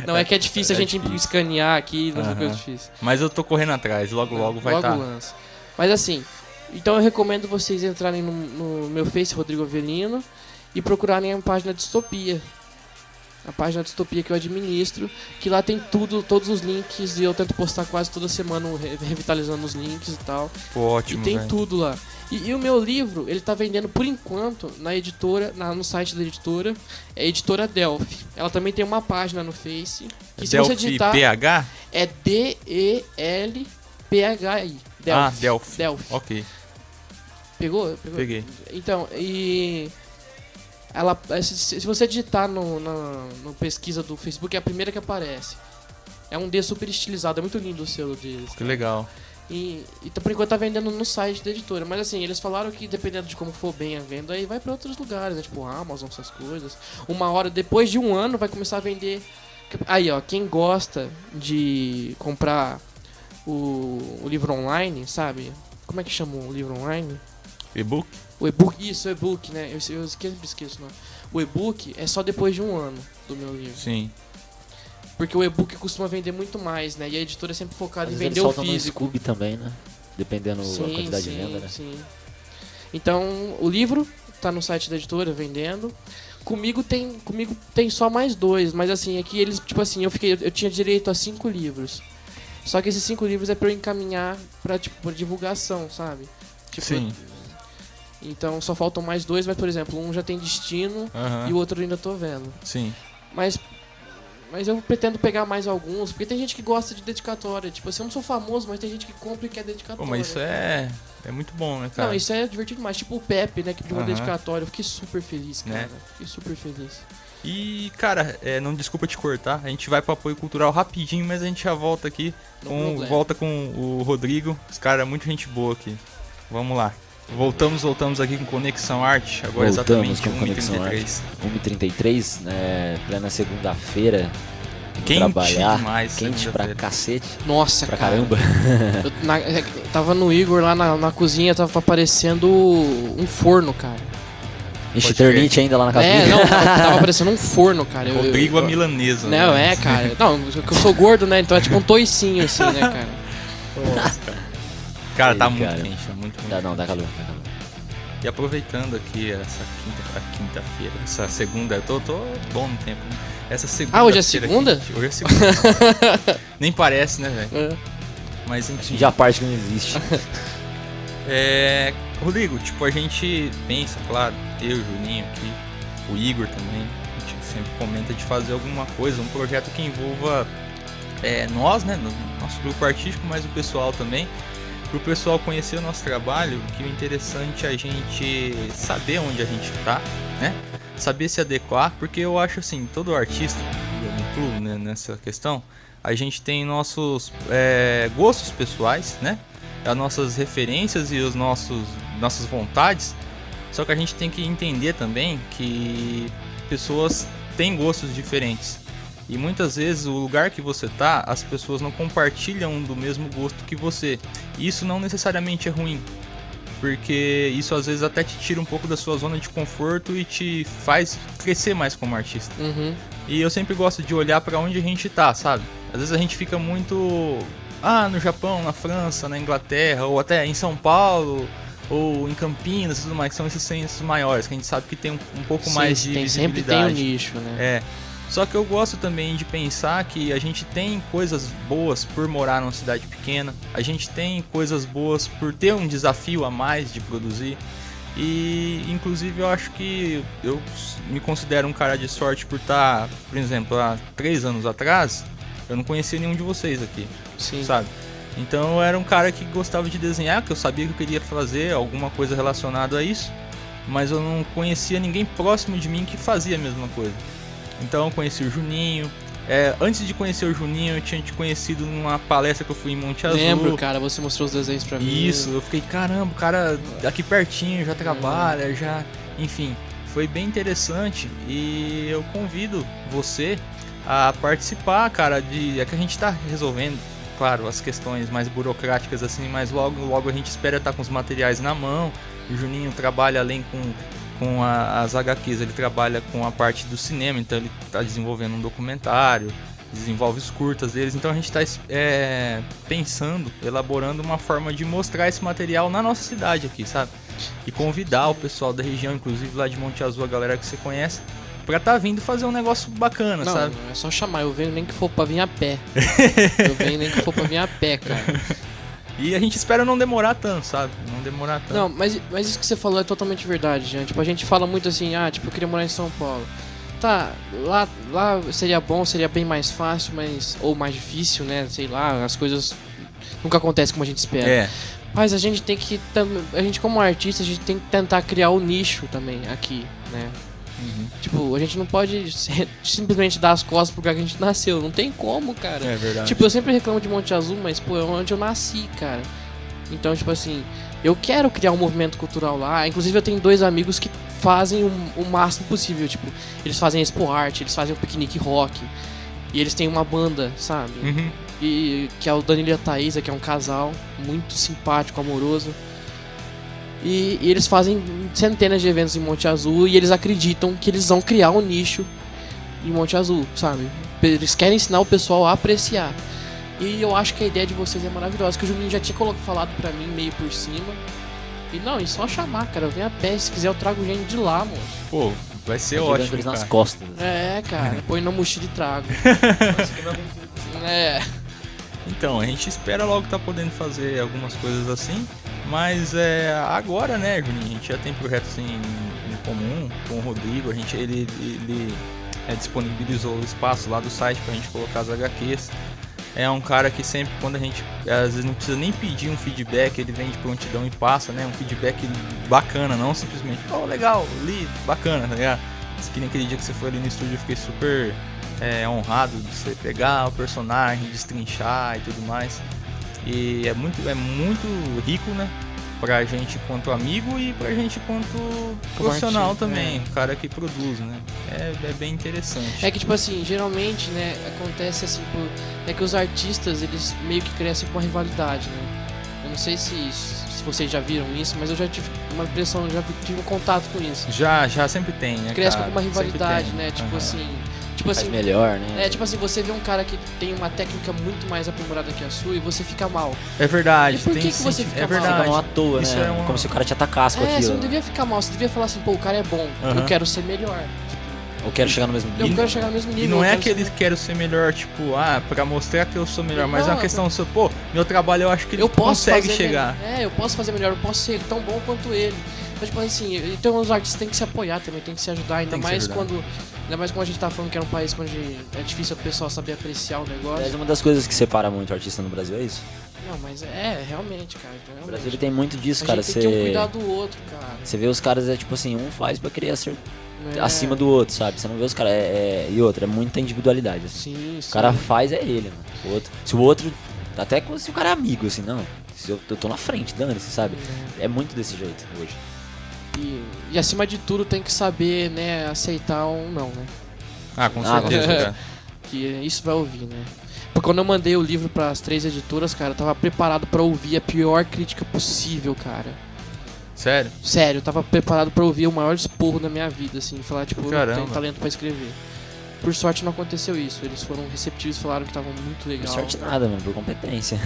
Não, é que é difícil a gente escanear aqui, não é coisa difícil.
Mas eu tô correndo atrás, logo vai estar.
Logo lança. Mas assim, então eu recomendo vocês entrarem no meu Face, Rodrigo Avelino, e procurarem a página Distopia. A página Distopia que eu administro, que lá tem todos os links, e eu tento postar quase toda semana revitalizando os links e tal.
Pô, ótimo,
e tem
véio.
tudo lá. E o meu livro, ele tá vendendo por enquanto na editora, no site da editora, é a Editora Delphi. Ela também tem uma página no Face. Que se você digitar,
PH?
É DELPHI. Delphi.
Delphi. Ok.
Pegou?
Peguei.
Então, ela, se você digitar no pesquisa do Facebook, é a primeira que aparece. É um D super estilizado, é muito lindo o selo deles.
Que legal.
E por enquanto tá vendendo no site da editora. Mas assim, eles falaram que dependendo de como for bem a venda, aí vai pra outros lugares, né? Tipo Amazon, essas coisas. Uma hora, depois de um ano, vai começar a vender. Aí, ó, quem gosta de comprar o livro online, sabe? Como é que chama o livro online?
E-book?
O e-book, isso, o e-book, né? Eu esqueço, não. O e-book é só depois de um ano do meu livro.
Sim.
Porque o e-book costuma vender muito mais, né? E a editora é sempre focada
Às
em
vezes
vender o
no
físico.
Scooby também, né? Dependendo da quantidade de venda, né?
Sim. Então, o livro tá no site da editora vendendo. Comigo tem só mais 2, mas assim, aqui eles, tipo assim, eu tinha direito a 5 livros. Só que esses 5 livros é pra eu encaminhar pra divulgação, sabe? Tipo,
Sim.
Então só faltam mais 2, mas por exemplo, um já tem destino e o outro eu ainda tô vendo.
Sim.
Mas eu pretendo pegar mais alguns, porque tem gente que gosta de dedicatória. Tipo assim, eu não sou famoso, mas tem gente que compra e quer dedicatória.
Pô, mas isso é muito bom, né, cara?
Não, isso é divertido demais. Tipo o Pepe, né, que pediu uma dedicatória. Eu fiquei super feliz, cara.
Né?
Fiquei super feliz.
E, cara, não desculpa te cortar, a gente vai pro apoio cultural rapidinho, mas a gente já volta aqui, volta com o Rodrigo, esse cara é muito gente boa aqui. Vamos lá. Voltamos aqui com Conexão Arte, agora exatamente 1h33.
1h33, plena segunda-feira.
Quente
trabalhar,
demais.
Quente pra cacete.
Nossa,
pra
cara.
caramba.
Eu tava no Igor lá na cozinha, tava aparecendo um forno, cara.
Enche Ternite ainda lá na cabine.
Não, tava parecendo um forno, cara.
Rodrigo a milanesa.
Não, né? Cara. Não, eu sou gordo, né? Então é tipo um toicinho, assim, né, cara?
Nossa, cara. Cara, tá muito quente, tá muito quente.
Dá calor.
E aproveitando aqui essa quinta-feira, essa segunda, eu tô bom no tempo, né? Essa segunda.
Hoje é segunda?
Aqui, hoje é segunda. Nem parece, né, velho? Mas enfim.
Já a parte que não existe.
Rodrigo, tipo, a gente pensa, claro, eu, o Juninho aqui, o Igor também, a gente sempre comenta de fazer alguma coisa, um projeto que envolva nós, né, no nosso grupo artístico, mas o pessoal também, para o pessoal conhecer o nosso trabalho, que o interessante é a gente saber onde a gente está, né, saber se adequar, porque eu acho assim, todo artista, eu me incluo, né, nessa questão, a gente tem nossos gostos pessoais, né, as nossas referências e as nossas vontades, só que a gente tem que entender também que pessoas têm gostos diferentes e muitas vezes o lugar que você tá, as pessoas não compartilham do mesmo gosto que você, e isso não necessariamente é ruim, porque isso às vezes até te tira um pouco da sua zona de conforto e te faz crescer mais como artista. E eu sempre gosto de olhar para onde a gente tá, sabe? Às vezes a gente fica muito no Japão, na França, na Inglaterra, ou até em São Paulo, ou em Campinas e tudo mais, que são esses centros maiores, que a gente sabe que tem um pouco mais de visibilidade.
Sempre tem um nicho, né?
Só que eu gosto também de pensar que a gente tem coisas boas por morar numa cidade pequena, a gente tem coisas boas por ter um desafio a mais de produzir, e inclusive eu acho que eu me considero um cara de sorte por estar, por exemplo, há 3 anos atrás, Eu não conhecia nenhum de vocês aqui,
Sim.
sabe? Então eu era um cara que gostava de desenhar, que eu sabia que eu queria fazer alguma coisa relacionada a isso, mas eu não conhecia ninguém próximo de mim que fazia a mesma coisa. Então eu conheci o Juninho. Antes de conhecer o Juninho, eu tinha te conhecido numa palestra que eu fui em Monte Azul.
Lembro, cara, você mostrou os desenhos pra mim.
Isso, eu fiquei, caramba, o cara aqui pertinho já trabalha, já... Enfim, foi bem interessante e eu convido você a participar, cara, é que a gente tá resolvendo, claro, as questões mais burocráticas assim, mas logo a gente espera estar com os materiais na mão. O Juninho trabalha além com as HQs, ele trabalha com a parte do cinema, então ele está desenvolvendo um documentário, desenvolve os curtas deles, então a gente está pensando, elaborando uma forma de mostrar esse material na nossa cidade aqui, sabe? E convidar o pessoal da região, inclusive lá de Monte Azul, a galera que você conhece, pra tá vindo fazer um negócio bacana,
não,
sabe?
Não é só chamar, eu venho nem que for pra vir a pé. Eu venho nem que for pra vir a pé, cara.
E a gente espera não demorar tanto, sabe? Não demorar tanto.
Não, mas isso que você falou é totalmente verdade, Jean. Tipo, a gente fala muito assim, tipo, eu queria morar em São Paulo. Tá, lá seria bom, seria bem mais fácil, mas... Ou mais difícil, né? Sei lá, as coisas nunca acontecem como a gente espera. Mas a gente tem que... A gente como artista, a gente tem que tentar criar o nicho também aqui, né?
Uhum.
Tipo, a gente não pode simplesmente dar as costas pro lugar que a gente nasceu. Não tem como, cara.
É verdade.
Tipo, eu sempre reclamo de Monte Azul, mas, pô, é onde eu nasci, cara. Então, tipo assim, eu quero criar um movimento cultural lá. Inclusive, eu tenho 2 amigos que fazem o máximo possível. Tipo, eles fazem Expo Arte, eles fazem o Piquenique Rock. E eles têm uma banda, sabe?
Uhum.
E que é o Danilo e a Thaisa, que é um casal muito simpático, amoroso. E eles fazem centenas de eventos em Monte Azul e eles acreditam que eles vão criar um nicho em Monte Azul, sabe? Eles querem ensinar o pessoal a apreciar. E eu acho que a ideia de vocês é maravilhosa, que o Juninho já tinha falado pra mim meio por cima. E não, é só chamar, cara, eu venho a pé, se quiser eu trago gente de lá, moço.
Pô, vai ser
Eu
ótimo,
eles
cara.
nas costas.
Cara, põe na mochila e trago.
Então, a gente espera logo estar podendo fazer algumas coisas assim, mas agora, né, Juninho, a gente já tem projetos em comum com o Rodrigo, ele disponibilizou o espaço lá do site pra gente colocar as HQs. É um cara que sempre, quando a gente, às vezes não precisa nem pedir um feedback, ele vem de prontidão e passa, né, um feedback bacana, não simplesmente, legal, li, bacana, tá ligado? Que nem aquele dia que você foi ali no estúdio, eu fiquei super... honrado de você pegar o personagem, destrinchar e tudo mais. E é muito rico, né? Pra gente quanto amigo e pra gente quanto profissional
artista,
também, o cara que produz, né? É bem interessante.
É que, tipo assim, geralmente, né, acontece assim, é que os artistas, eles meio que crescem com uma rivalidade, né? Eu não sei se vocês já viram isso, mas eu já tive uma impressão, já tive um contato com isso.
Já sempre tem, né,
cresce
cara?
com uma rivalidade,
Sempre tem.
né? Tipo assim...
Faz melhor, né?
Tipo assim, você vê um cara que tem uma técnica muito mais aprimorada que a sua e você fica mal.
É verdade.
E por que você fica mal?
verdade.
Fica mal à toa,
Isso
né? Como se o cara te atacasse com aquilo.
Você não devia ficar mal, você devia falar assim, pô, o cara é bom, eu quero ser melhor.
Eu quero chegar no mesmo nível.
Eu quero chegar no mesmo nível.
E não é que eles querem ser melhor, tipo, pra mostrar que eu sou melhor, mas é uma questão, meu trabalho eu acho que ele consegue chegar.
Eu posso fazer melhor, eu posso ser tão bom quanto ele. Mas, tipo assim, então os artistas têm que se apoiar também, tem que se ajudar, ainda mais quando a gente tá falando que é um país onde é difícil o pessoal saber apreciar o negócio.
Uma das coisas que separa muito o artista no Brasil é isso.
Não, mas realmente, cara. Realmente.
O Brasil ele tem muito disso, cara.
Tem que um cuidar do outro, cara.
Você vê os caras, tipo assim, um faz pra querer ser acima do outro, sabe? Você não vê os caras, e outra, é muita individualidade, assim.
Sim.
O cara faz, é ele, mano. O outro, se o outro, até se o cara é amigo, assim, não. Se eu tô na frente, dane-se, sabe? É muito desse jeito hoje.
E acima de tudo tem que saber, né, aceitar um não, né?
Com certeza, cara.
Que isso vai ouvir, né? Porque quando eu mandei o livro pras 3 editoras, cara, eu tava preparado pra ouvir a pior crítica possível, cara.
Sério?
Sério, eu tava preparado pra ouvir o maior esporro da minha vida, assim. Falar, tipo, eu não tenho talento pra escrever. Por sorte não aconteceu isso. Eles foram receptivos, falaram que tava muito legal.
Por sorte nada, mano, por competência.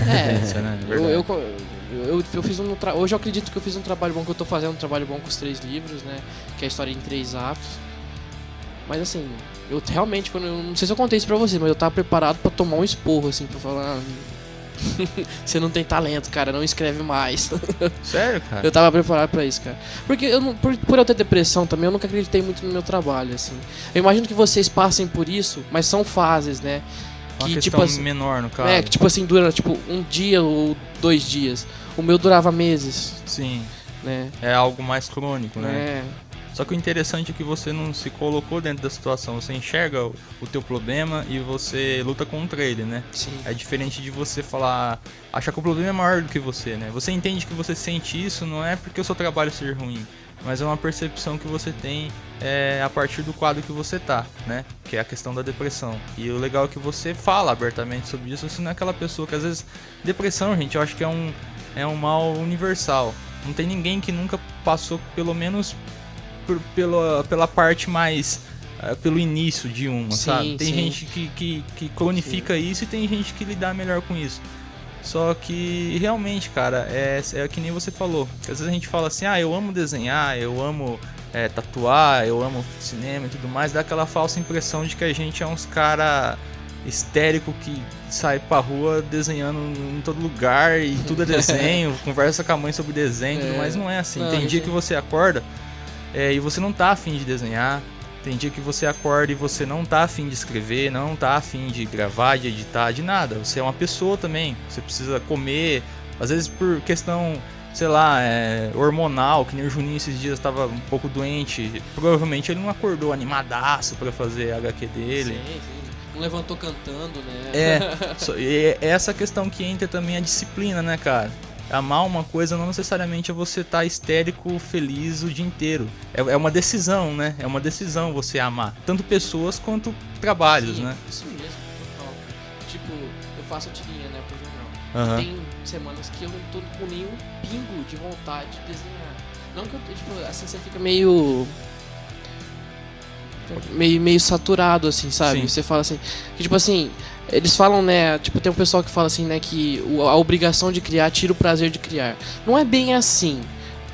Eu fiz hoje eu acredito que eu fiz um trabalho bom, que eu tô fazendo um trabalho bom com os 3 livros, né? Que é a história em 3 atos. Mas assim, eu realmente, eu não sei se eu contei isso pra você, mas eu tava preparado pra tomar um esporro, assim, pra falar... Você não tem talento, cara, não escreve mais.
Sério, cara?
Eu tava preparado pra isso, cara. Porque por eu ter depressão também, eu nunca acreditei muito no meu trabalho, assim. Eu imagino que vocês passem por isso, mas são fases, né?
Uma
que,
questão
tipo assim,
menor, no caso.
que tipo assim, dura tipo um dia ou 2 dias. O meu durava meses,
Sim,
né?
é algo mais crônico, né?
É,
Só que o interessante é que você não se colocou dentro da situação, você enxerga o teu problema e você luta contra ele, né?
sim.
É diferente de você falar, achar que o problema é maior do que você, né? Você entende que você sente isso não é porque o seu trabalho seja ruim, mas é uma percepção que você tem a partir do quadro que você tá, né? Que é a questão da depressão. E o legal é que você fala abertamente sobre isso, você não é aquela pessoa que às vezes... Depressão, gente, eu acho que é um mal universal. Não tem ninguém que nunca passou pelo menos... pela parte mais pelo início de uma,
Sim,
sabe? Tem
sim.
gente que cronifica isso e tem gente que lidar melhor com isso. Só que realmente, cara, é que nem você falou. Às vezes a gente fala assim, eu amo desenhar, eu amo tatuar, eu amo cinema e tudo mais, dá aquela falsa impressão de que a gente é uns cara histérico que sai pra rua desenhando em todo lugar e tudo é desenho, conversa com a mãe sobre desenho e tudo mais, não é assim.
Não,
tem dia
gente.
que você acorda e você não tá afim de desenhar. Tem dia que você acorda e você não tá afim de escrever, não tá afim de gravar, de editar, de nada. Você é uma pessoa também, você precisa comer, às vezes por questão, sei lá, hormonal, que nem o Juninho esses dias estava um pouco doente. Provavelmente ele não acordou animadaço pra fazer a HQ dele.
Sim. Não levantou cantando, né?
É essa questão que entra também a disciplina, né, cara? Amar uma coisa não necessariamente é você estar histérico, feliz o dia inteiro. É uma decisão, né? É uma decisão você amar. Tanto pessoas quanto trabalhos,
Sim,
né?
Isso mesmo, total. Tipo, eu faço a tirinha, né, pro jornal.
Aham.
Tem semanas que eu não tô com nenhum pingo de vontade de desenhar. Não que eu, tipo, assim, você fica meio saturado, assim, sabe?
Sim.
Você fala assim, que, tipo assim, eles falam, né, tipo, tem um pessoal que fala assim, né, que a obrigação de criar tira o prazer de criar. Não é bem assim,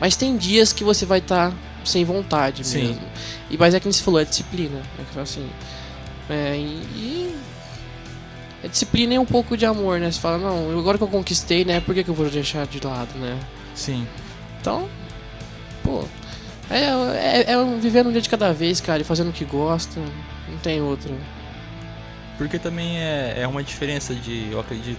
mas tem dias que você vai estar sem vontade
Sim.
mesmo. Mas é que você falou, é disciplina, né, que assim, é disciplina e um pouco de amor, né? Você fala, não, agora que eu conquistei, né, por que eu vou deixar de lado, né?
Sim.
Então, pô, viver um dia de cada vez, cara, e fazendo o que gosta, não tem outra.
Porque também é uma diferença eu acredito,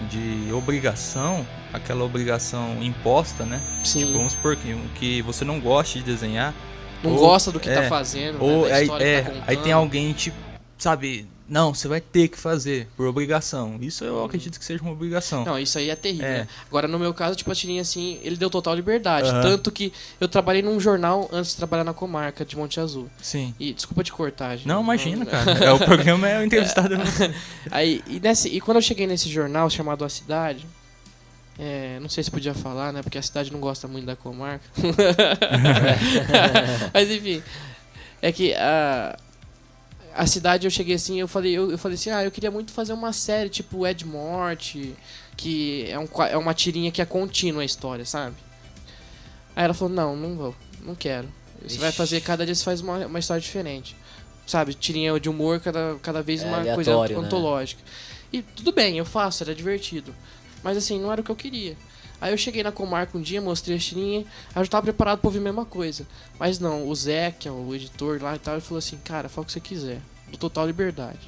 de obrigação, aquela obrigação imposta, né?
Sim.
Tipo, vamos supor que você não gosta de desenhar.
Não gosta do que tá fazendo,
Ou
né, da história que tá contando.
aí tem alguém, tipo, sabe, não, você vai ter que fazer por obrigação. Isso eu acredito que seja uma obrigação.
Não, isso aí é terrível, né? Agora, no meu caso, tipo, a tirinha, assim, ele deu total liberdade.
Aham.
Tanto que eu trabalhei num jornal antes de trabalhar na comarca de Monte Azul.
Sim.
E, desculpa te cortar, gente.
Não, imagina, cara. O programa é o entrevistado.
Aí, e quando eu cheguei nesse jornal chamado A Cidade, não sei se podia falar, né? Porque a cidade não gosta muito da comarca. Mas enfim, é que a cidade eu cheguei assim, eu falei assim, eu queria muito fazer uma série tipo Ed Morte, que é uma tirinha que é contínua a história, sabe? Aí ela falou, não quero. Você vai fazer, cada dia você faz uma história diferente. Sabe, tirinha de humor, cada vez uma coisa
aleatório, né?
antológica. E tudo bem, eu faço, era divertido. Mas assim, não era o que eu queria. Aí eu cheguei na comarca um dia, mostrei a tirinha, aí eu já tava preparado pra ouvir a mesma coisa. Mas não, o Zé, que é o editor lá e tal, ele falou assim, cara, fala o que você quiser. Do total liberdade.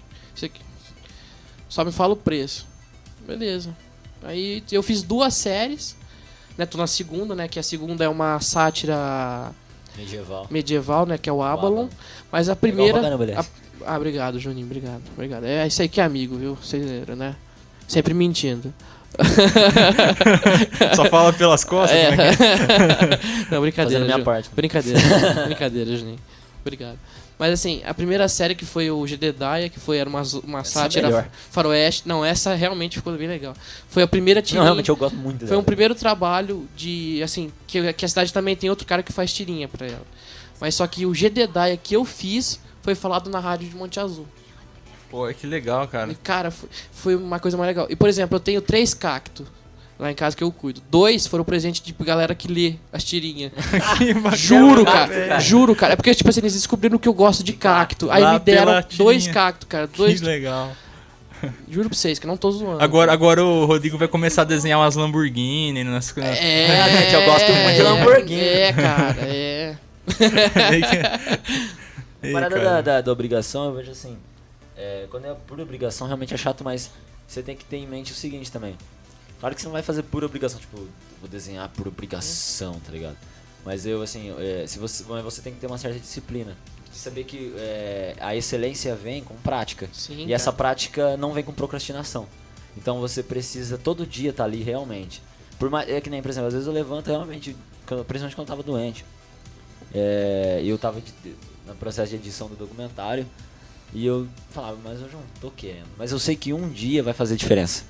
Só me fala o preço. Beleza. Aí eu fiz 2 séries, né? Tô na segunda, né? Que a segunda é uma sátira medieval, né? Que é o Avalon. Mas a primeira... obrigado, Juninho, obrigado. É isso aí que é amigo, viu? Vocês, né? Sempre mentindo.
Só fala pelas costas? Como é que é?
Não, brincadeira.
Fazendo minha parte.
Brincadeira, Juninho. Obrigado. Mas assim, a primeira série que foi o Jedediah, que era uma sátira faroeste. Não, essa realmente ficou bem legal. Foi a primeira tirinha.
Não, realmente eu gosto muito dela.
Foi um primeiro trabalho de, assim, que a cidade também tem outro cara que faz tirinha pra ela. Mas só que o Jedediah que eu fiz foi falado na rádio de Monte Azul.
Pô, que legal, cara.
E, cara, foi uma coisa mais legal. E, por exemplo, eu tenho 3 cactos lá em casa que eu cuido. 2 foram presente de galera que lê as tirinhas. Juro, cara. É porque, tipo assim, eles descobriram que eu gosto de cacto. Aí me deram 2 cactos, cara.
Que legal.
Juro pra vocês que eu não tô zoando.
Agora o Rodrigo vai começar a desenhar umas Lamborghini.
Realmente, eu gosto muito de Lamborghini.
Cara.
A parada da obrigação, eu vejo assim... quando é por obrigação, realmente é chato, mas você tem que ter em mente o seguinte também. Claro que você não vai fazer por obrigação, tipo, vou desenhar por obrigação, tá ligado? Mas você tem que ter uma certa disciplina. Saber que a excelência vem com prática.
Sim,
e
cara.
essa prática não vem com procrastinação. Então você precisa todo dia estar ali realmente. É que nem, por exemplo, às vezes eu levanto realmente, principalmente quando eu tava doente. Eu tava no processo de edição do documentário. E eu falava, mas eu não tô querendo. Mas eu sei que um dia vai fazer diferença,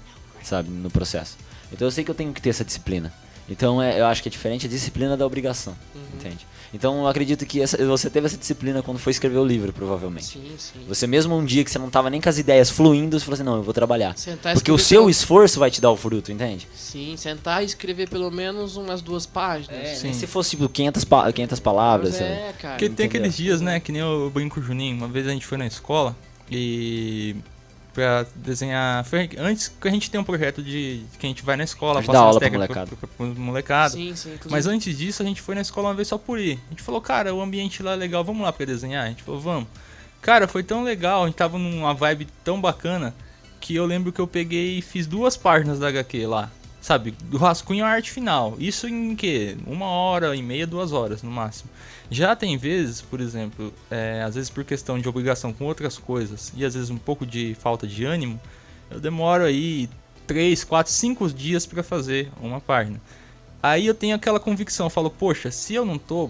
sabe, no processo. Então eu sei que eu tenho que ter essa disciplina. Então eu acho que é diferente a disciplina da obrigação, entende? Então eu acredito que você teve essa disciplina quando foi escrever o livro, provavelmente.
Sim, sim.
Você mesmo um dia que você não tava nem com as ideias fluindo, você falou assim, não, eu vou trabalhar.
Sentar e
Porque o
escrever
seu esforço vai te dar o fruto, entende?
Sim, sentar e escrever pelo menos umas 2 páginas.
Sim.
Se fosse tipo 500 palavras,
Mas
sabe?
cara.
Porque tem
Entendeu?
aqueles dias, né, que nem eu brinco com o Juninho, uma vez a gente foi na escola e pra desenhar, antes que a gente tem um projeto de que a gente vai na escola,
Ajudar
passar
aula
as
pra
técnicas pra molecada.
Sim, sim. Inclusive,
Mas antes disso a gente foi na escola uma vez só por ir. A gente falou, cara, o ambiente lá é legal, vamos lá pra desenhar? A gente falou, vamos. Cara, foi tão legal, a gente tava numa vibe tão bacana que eu lembro que eu peguei e fiz 2 páginas da HQ lá. Sabe, do rascunho à arte final. Isso em quê? 1h30, 2 horas no máximo. Já tem vezes, por exemplo, às vezes por questão de obrigação com outras coisas e às vezes um pouco de falta de ânimo, eu demoro aí 3, 4, 5 dias pra fazer uma página. Aí eu tenho aquela convicção, eu falo, poxa, se eu não tô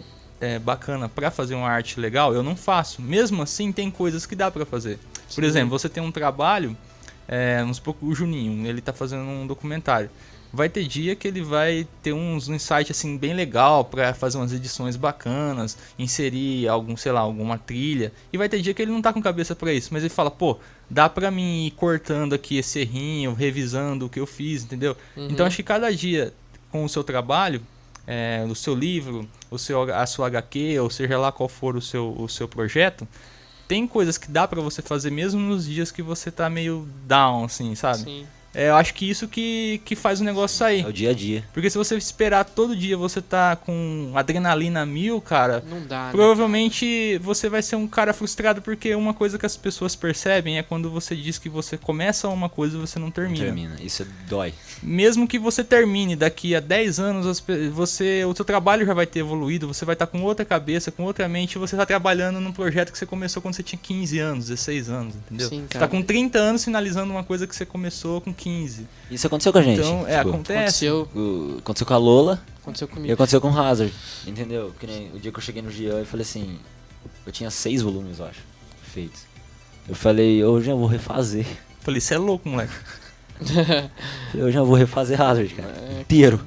bacana pra fazer uma arte legal, eu não faço. Mesmo assim, tem coisas que dá pra fazer. Por exemplo, você tem um trabalho, vamos supor, o Juninho, ele tá fazendo um documentário. Vai ter dia que ele vai ter um insight assim bem legal pra fazer umas edições bacanas, inserir alguma trilha. E vai ter dia que ele não tá com cabeça pra isso, mas ele fala, pô, dá pra mim ir cortando aqui esse errinho, revisando o que eu fiz, entendeu? Então acho que cada dia com o seu trabalho, o seu livro, a sua HQ, ou seja lá qual for o seu projeto, tem coisas que dá pra você fazer mesmo nos dias que você tá meio down, assim, sabe?
sim.
Eu acho que isso que faz o negócio sair.
É o dia a dia.
Porque se você esperar todo dia você tá com adrenalina 1000, cara,
Não dá, né?
provavelmente você vai ser um cara frustrado, porque uma coisa que as pessoas percebem é quando você diz que você começa uma coisa e você não termina.
Isso dói.
Mesmo que você termine daqui a 10 anos, o seu trabalho já vai ter evoluído, você vai estar com outra cabeça, com outra mente, você tá trabalhando num projeto que você começou quando você tinha 15 anos, 16 anos, entendeu?
Sim,
Você
cara.
tá com 30 anos finalizando uma coisa que você começou com 15.
Isso aconteceu com a gente.
Então,
tipo,
acontece.
aconteceu com a Lola
Aconteceu
e
comigo.
aconteceu com o Hazard, entendeu? Que nem o dia que eu cheguei no Jean e falei assim, eu tinha 6 volumes, eu acho, feitos. Eu falei, eu já vou refazer.
Falei, você é louco, moleque.
Eu já vou refazer Hazard, cara, inteiro.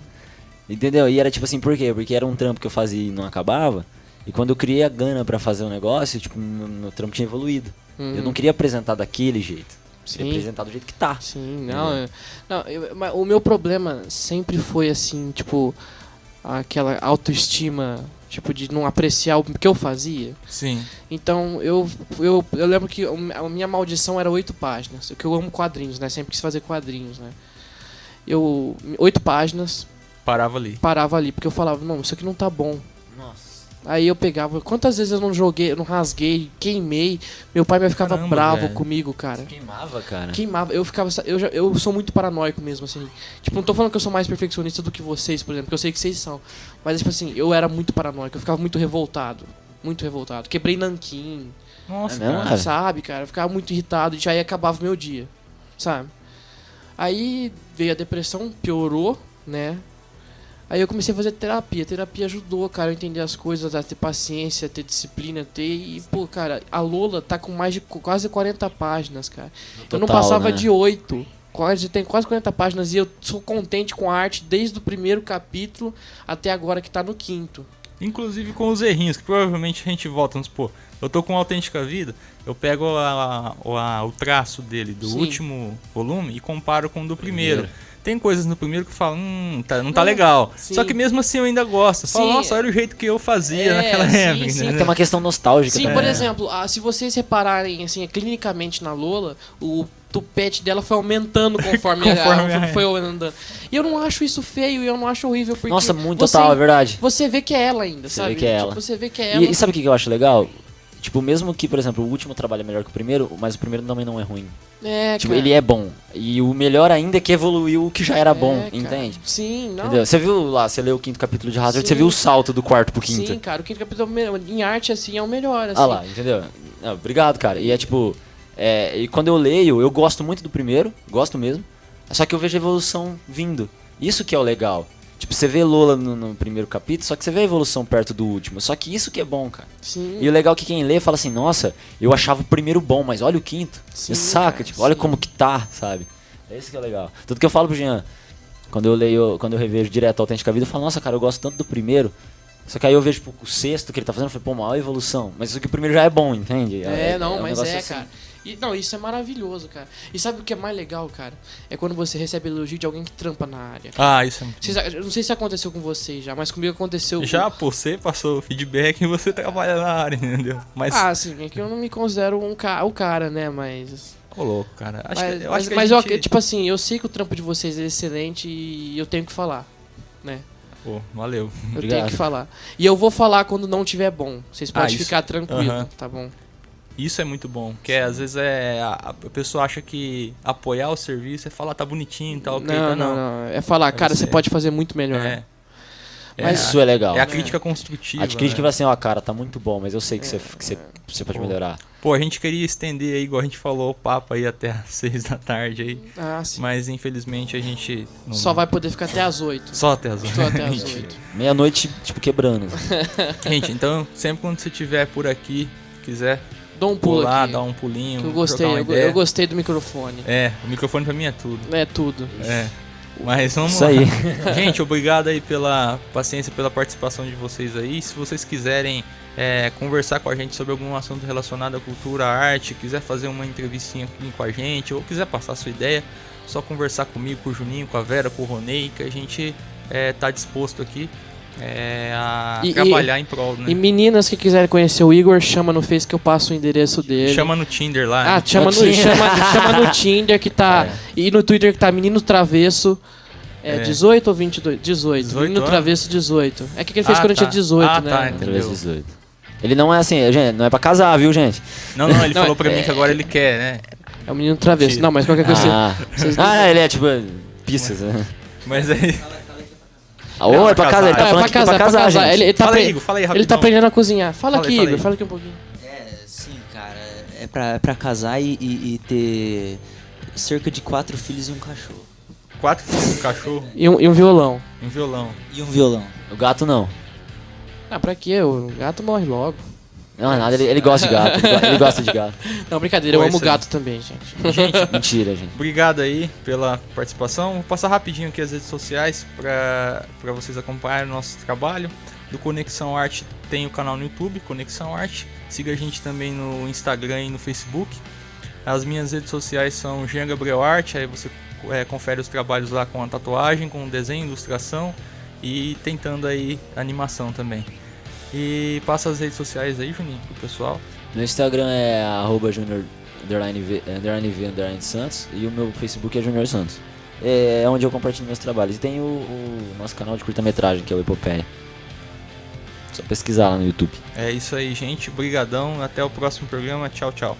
Entendeu? E era tipo assim, por quê? Porque era um trampo que eu fazia e não acabava. E quando eu criei a gana pra fazer o negócio, tipo, meu trampo tinha evoluído. Eu não queria apresentar daquele jeito. Eu queria
Sim.
apresentar do jeito que tá.
Sim, mas o meu problema sempre foi assim, tipo, aquela autoestima, tipo, de não apreciar o que eu fazia.
Sim.
Então, eu lembro que a minha maldição era 8 páginas, porque eu amo quadrinhos, né? Sempre quis fazer quadrinhos, né? 8 páginas,
Parava ali.
parava ali, porque eu falava, não, isso aqui não tá bom.
Nossa.
Aí eu pegava, quantas vezes eu não joguei, eu não rasguei, queimei, meu pai me ficava
Caramba,
bravo
velho.
comigo, cara.
Queimava, cara.
Queimava, eu sou muito paranoico mesmo, assim. Tipo, não tô falando que eu sou mais perfeccionista do que vocês, por exemplo, porque eu sei que vocês são. Mas, tipo assim, eu era muito paranoico, eu ficava muito revoltado. Muito revoltado. Quebrei nanquim,
Nossa,
É mesmo,
cara.
cara?
sabe, cara? Eu ficava muito irritado e aí acabava o meu dia, sabe? Aí veio a depressão, piorou, né? Aí eu comecei a fazer terapia. Terapia ajudou, cara, a entender as coisas, a ter paciência, a ter disciplina, E, pô, cara, a Lola tá com mais de quase 40 páginas, cara. Eu não
total,
passava
né?
de 8. Tem quase 40 páginas e eu sou contente com a arte desde o primeiro capítulo até agora que tá no 5º.
Inclusive com os errinhos, que provavelmente a gente volta, vamos supor, eu tô com Autêntica Vida, eu pego o traço dele do
Sim.
último volume e comparo com o do primeiro. Tem coisas no primeiro que eu falo, não tá legal.
sim.
Só que mesmo assim eu ainda gosto. Eu falo,
Sim.
nossa, olha o jeito que eu fazia
É,
naquela
sim,
época.
sim.
entendeu?
Tem uma questão nostálgica
Sim,
também.
por
né?
exemplo, se vocês repararem, assim, clinicamente na Lola, o tupete dela foi aumentando conforme, foi andando. E eu não acho isso feio e eu não acho horrível, porque
Nossa, muito
você,
total, é verdade.
você vê que é ela ainda,
Você
sabe?
vê que é ela.
Tipo, você vê que é ela.
E sabe o que eu acho legal? Tipo, mesmo que, por exemplo, o último trabalho é melhor que o primeiro, mas o primeiro também não é ruim. Tipo,
cara.
ele é bom. E o melhor ainda é que evoluiu o que já era bom,
cara.
entende?
Sim, não.
Entendeu? Você viu lá, você leu o 5º capítulo de Hazard,
Sim.
você viu o salto do 4º pro 5º.
Sim, cara, o 5º capítulo em arte, assim, é o melhor, assim.
Ah lá, entendeu? Não, obrigado, cara. E é tipo, e quando eu leio, eu gosto muito do primeiro, gosto mesmo, só que eu vejo a evolução vindo. Isso que é o legal. Tipo, você vê Lola no primeiro capítulo, só que você vê a evolução perto do último. Só que isso que é bom, cara.
Sim.
E o legal é que quem lê fala assim, nossa, eu achava o primeiro bom, mas olha o 5º.
Sim,
Você saca,
cara,
tipo, olha
sim.
como que tá, sabe? É isso que é legal. Tudo que eu falo pro Jean, quando eu revejo direto a Autêntica Vida, eu falo, nossa, cara, eu gosto tanto do primeiro. Só que aí eu vejo tipo, o 6º que ele tá fazendo, eu falei, pô, maior evolução. Mas isso que o primeiro já é bom, entende?
Não,
um
mas
negócio assim.
cara. E, não, isso é maravilhoso, cara. E sabe o que é mais legal, cara? É quando você recebe elogio de alguém que trampa na área.
Ah, isso é muito bom.
Eu não sei se aconteceu com vocês já, mas comigo aconteceu.
Já, pô, você passou feedback e você trabalha na área, entendeu? Mas,
Sim, é que eu não me considero o cara, né? Mas.
ô louco, cara. Eu acho que
mas
a gente...
tipo assim, eu sei que o trampo de vocês é excelente e eu tenho que falar, né?
Pô, valeu.
Eu
Obrigado.
tenho que falar. E eu vou falar quando não tiver bom. Vocês podem
isso.
ficar tranquilo,
Aham.
tá bom?
Isso é muito bom, porque às vezes a pessoa acha que apoiar o serviço é falar tá bonitinho, tá ok, tá
não. É falar, cara, você pode fazer muito melhor.
É.
Mas
Isso é legal.
É a crítica construtiva.
A crítica
né?
vai assim, ó, cara, tá muito bom, mas eu sei que você pode melhorar.
Pô, a gente queria estender aí, igual a gente falou, o papo aí até às 6 da tarde aí.
Sim.
Mas infelizmente a gente não...
Só vai poder ficar até as 8.
Só até as 8.
Só até as
Mentira.
8.
Meia-noite, tipo, quebrando.
Gente, então, sempre quando você estiver por aqui, quiser
Dou um pulo
pular,
aqui.
dar um pulinho,
Que eu gostei,
trocar uma ideia.
eu gostei do microfone.
É, o microfone pra mim é tudo.
É tudo.
É. Mas vamos
Isso
lá.
aí.
Gente, obrigado aí pela paciência, pela participação de vocês aí. Se vocês quiserem conversar com a gente sobre algum assunto relacionado à cultura, à arte, quiser fazer uma entrevistinha aqui com a gente, ou quiser passar a sua ideia, só conversar comigo, com o Juninho, com a Vera, com o Ronei, que a gente tá disposto aqui a trabalhar em prol, né?
E meninas que quiserem conhecer o Igor, chama no Face que eu passo o endereço dele.
Chama no Tinder lá. né?
Chama no Tinder que tá. E no Twitter que tá Menino Travesso. 18 ou 22? 18.
18
Menino
anos?
Travesso 18. É que ele fez quando ele tinha 18, né?
Tá,
Através
entendeu?
18. Ele não é assim, gente, não é pra casar, viu, gente?
Não, ele falou pra mim que agora ele quer, né?
É o Menino Travesso.
Mentira.
Não, mas qualquer coisa. Vocês-
Ele é tipo, pistas, né?
Mas aí...
É pra casar, ele tá falando que é pra casar, gente.
Ele tá
Fala aí, Igor, fala aí rapidão.
Ele tá aprendendo a cozinhar. Fala
Fala aí,
aqui,
fala
Igor.
aí.
Fala aqui um pouquinho.
Sim, cara. É pra casar e ter cerca de 4 filhos e um cachorro.
4 filhos, um cachorro,
E um violão.
um violão.
E um violão.
O gato não.
Pra quê? O gato morre logo.
Não, nada, ele gosta de gato. Ele gosta de gato.
Não, brincadeira, eu
Pô,
amo
isso aí.
gato também, gente.
Gente,
Mentira, gente.
obrigado aí pela participação. Vou passar rapidinho aqui as redes sociais para vocês acompanharem o nosso trabalho. Do Conexão Arte tem o canal no YouTube, Conexão Arte. Siga a gente também no Instagram e no Facebook. As minhas redes sociais são Jean Gabriel Arte, aí você confere os trabalhos lá com a tatuagem, com o desenho, ilustração e tentando aí animação também. E passa as redes sociais aí, Juninho, pro pessoal.
No Instagram é @junior_v_santos e o meu Facebook é Junior Santos. É onde eu compartilho meus trabalhos. E tem o nosso canal de curta-metragem, que é o Epopeia. Só pesquisar lá no YouTube.
É isso aí, gente. Brigadão. Até o próximo programa. Tchau, tchau.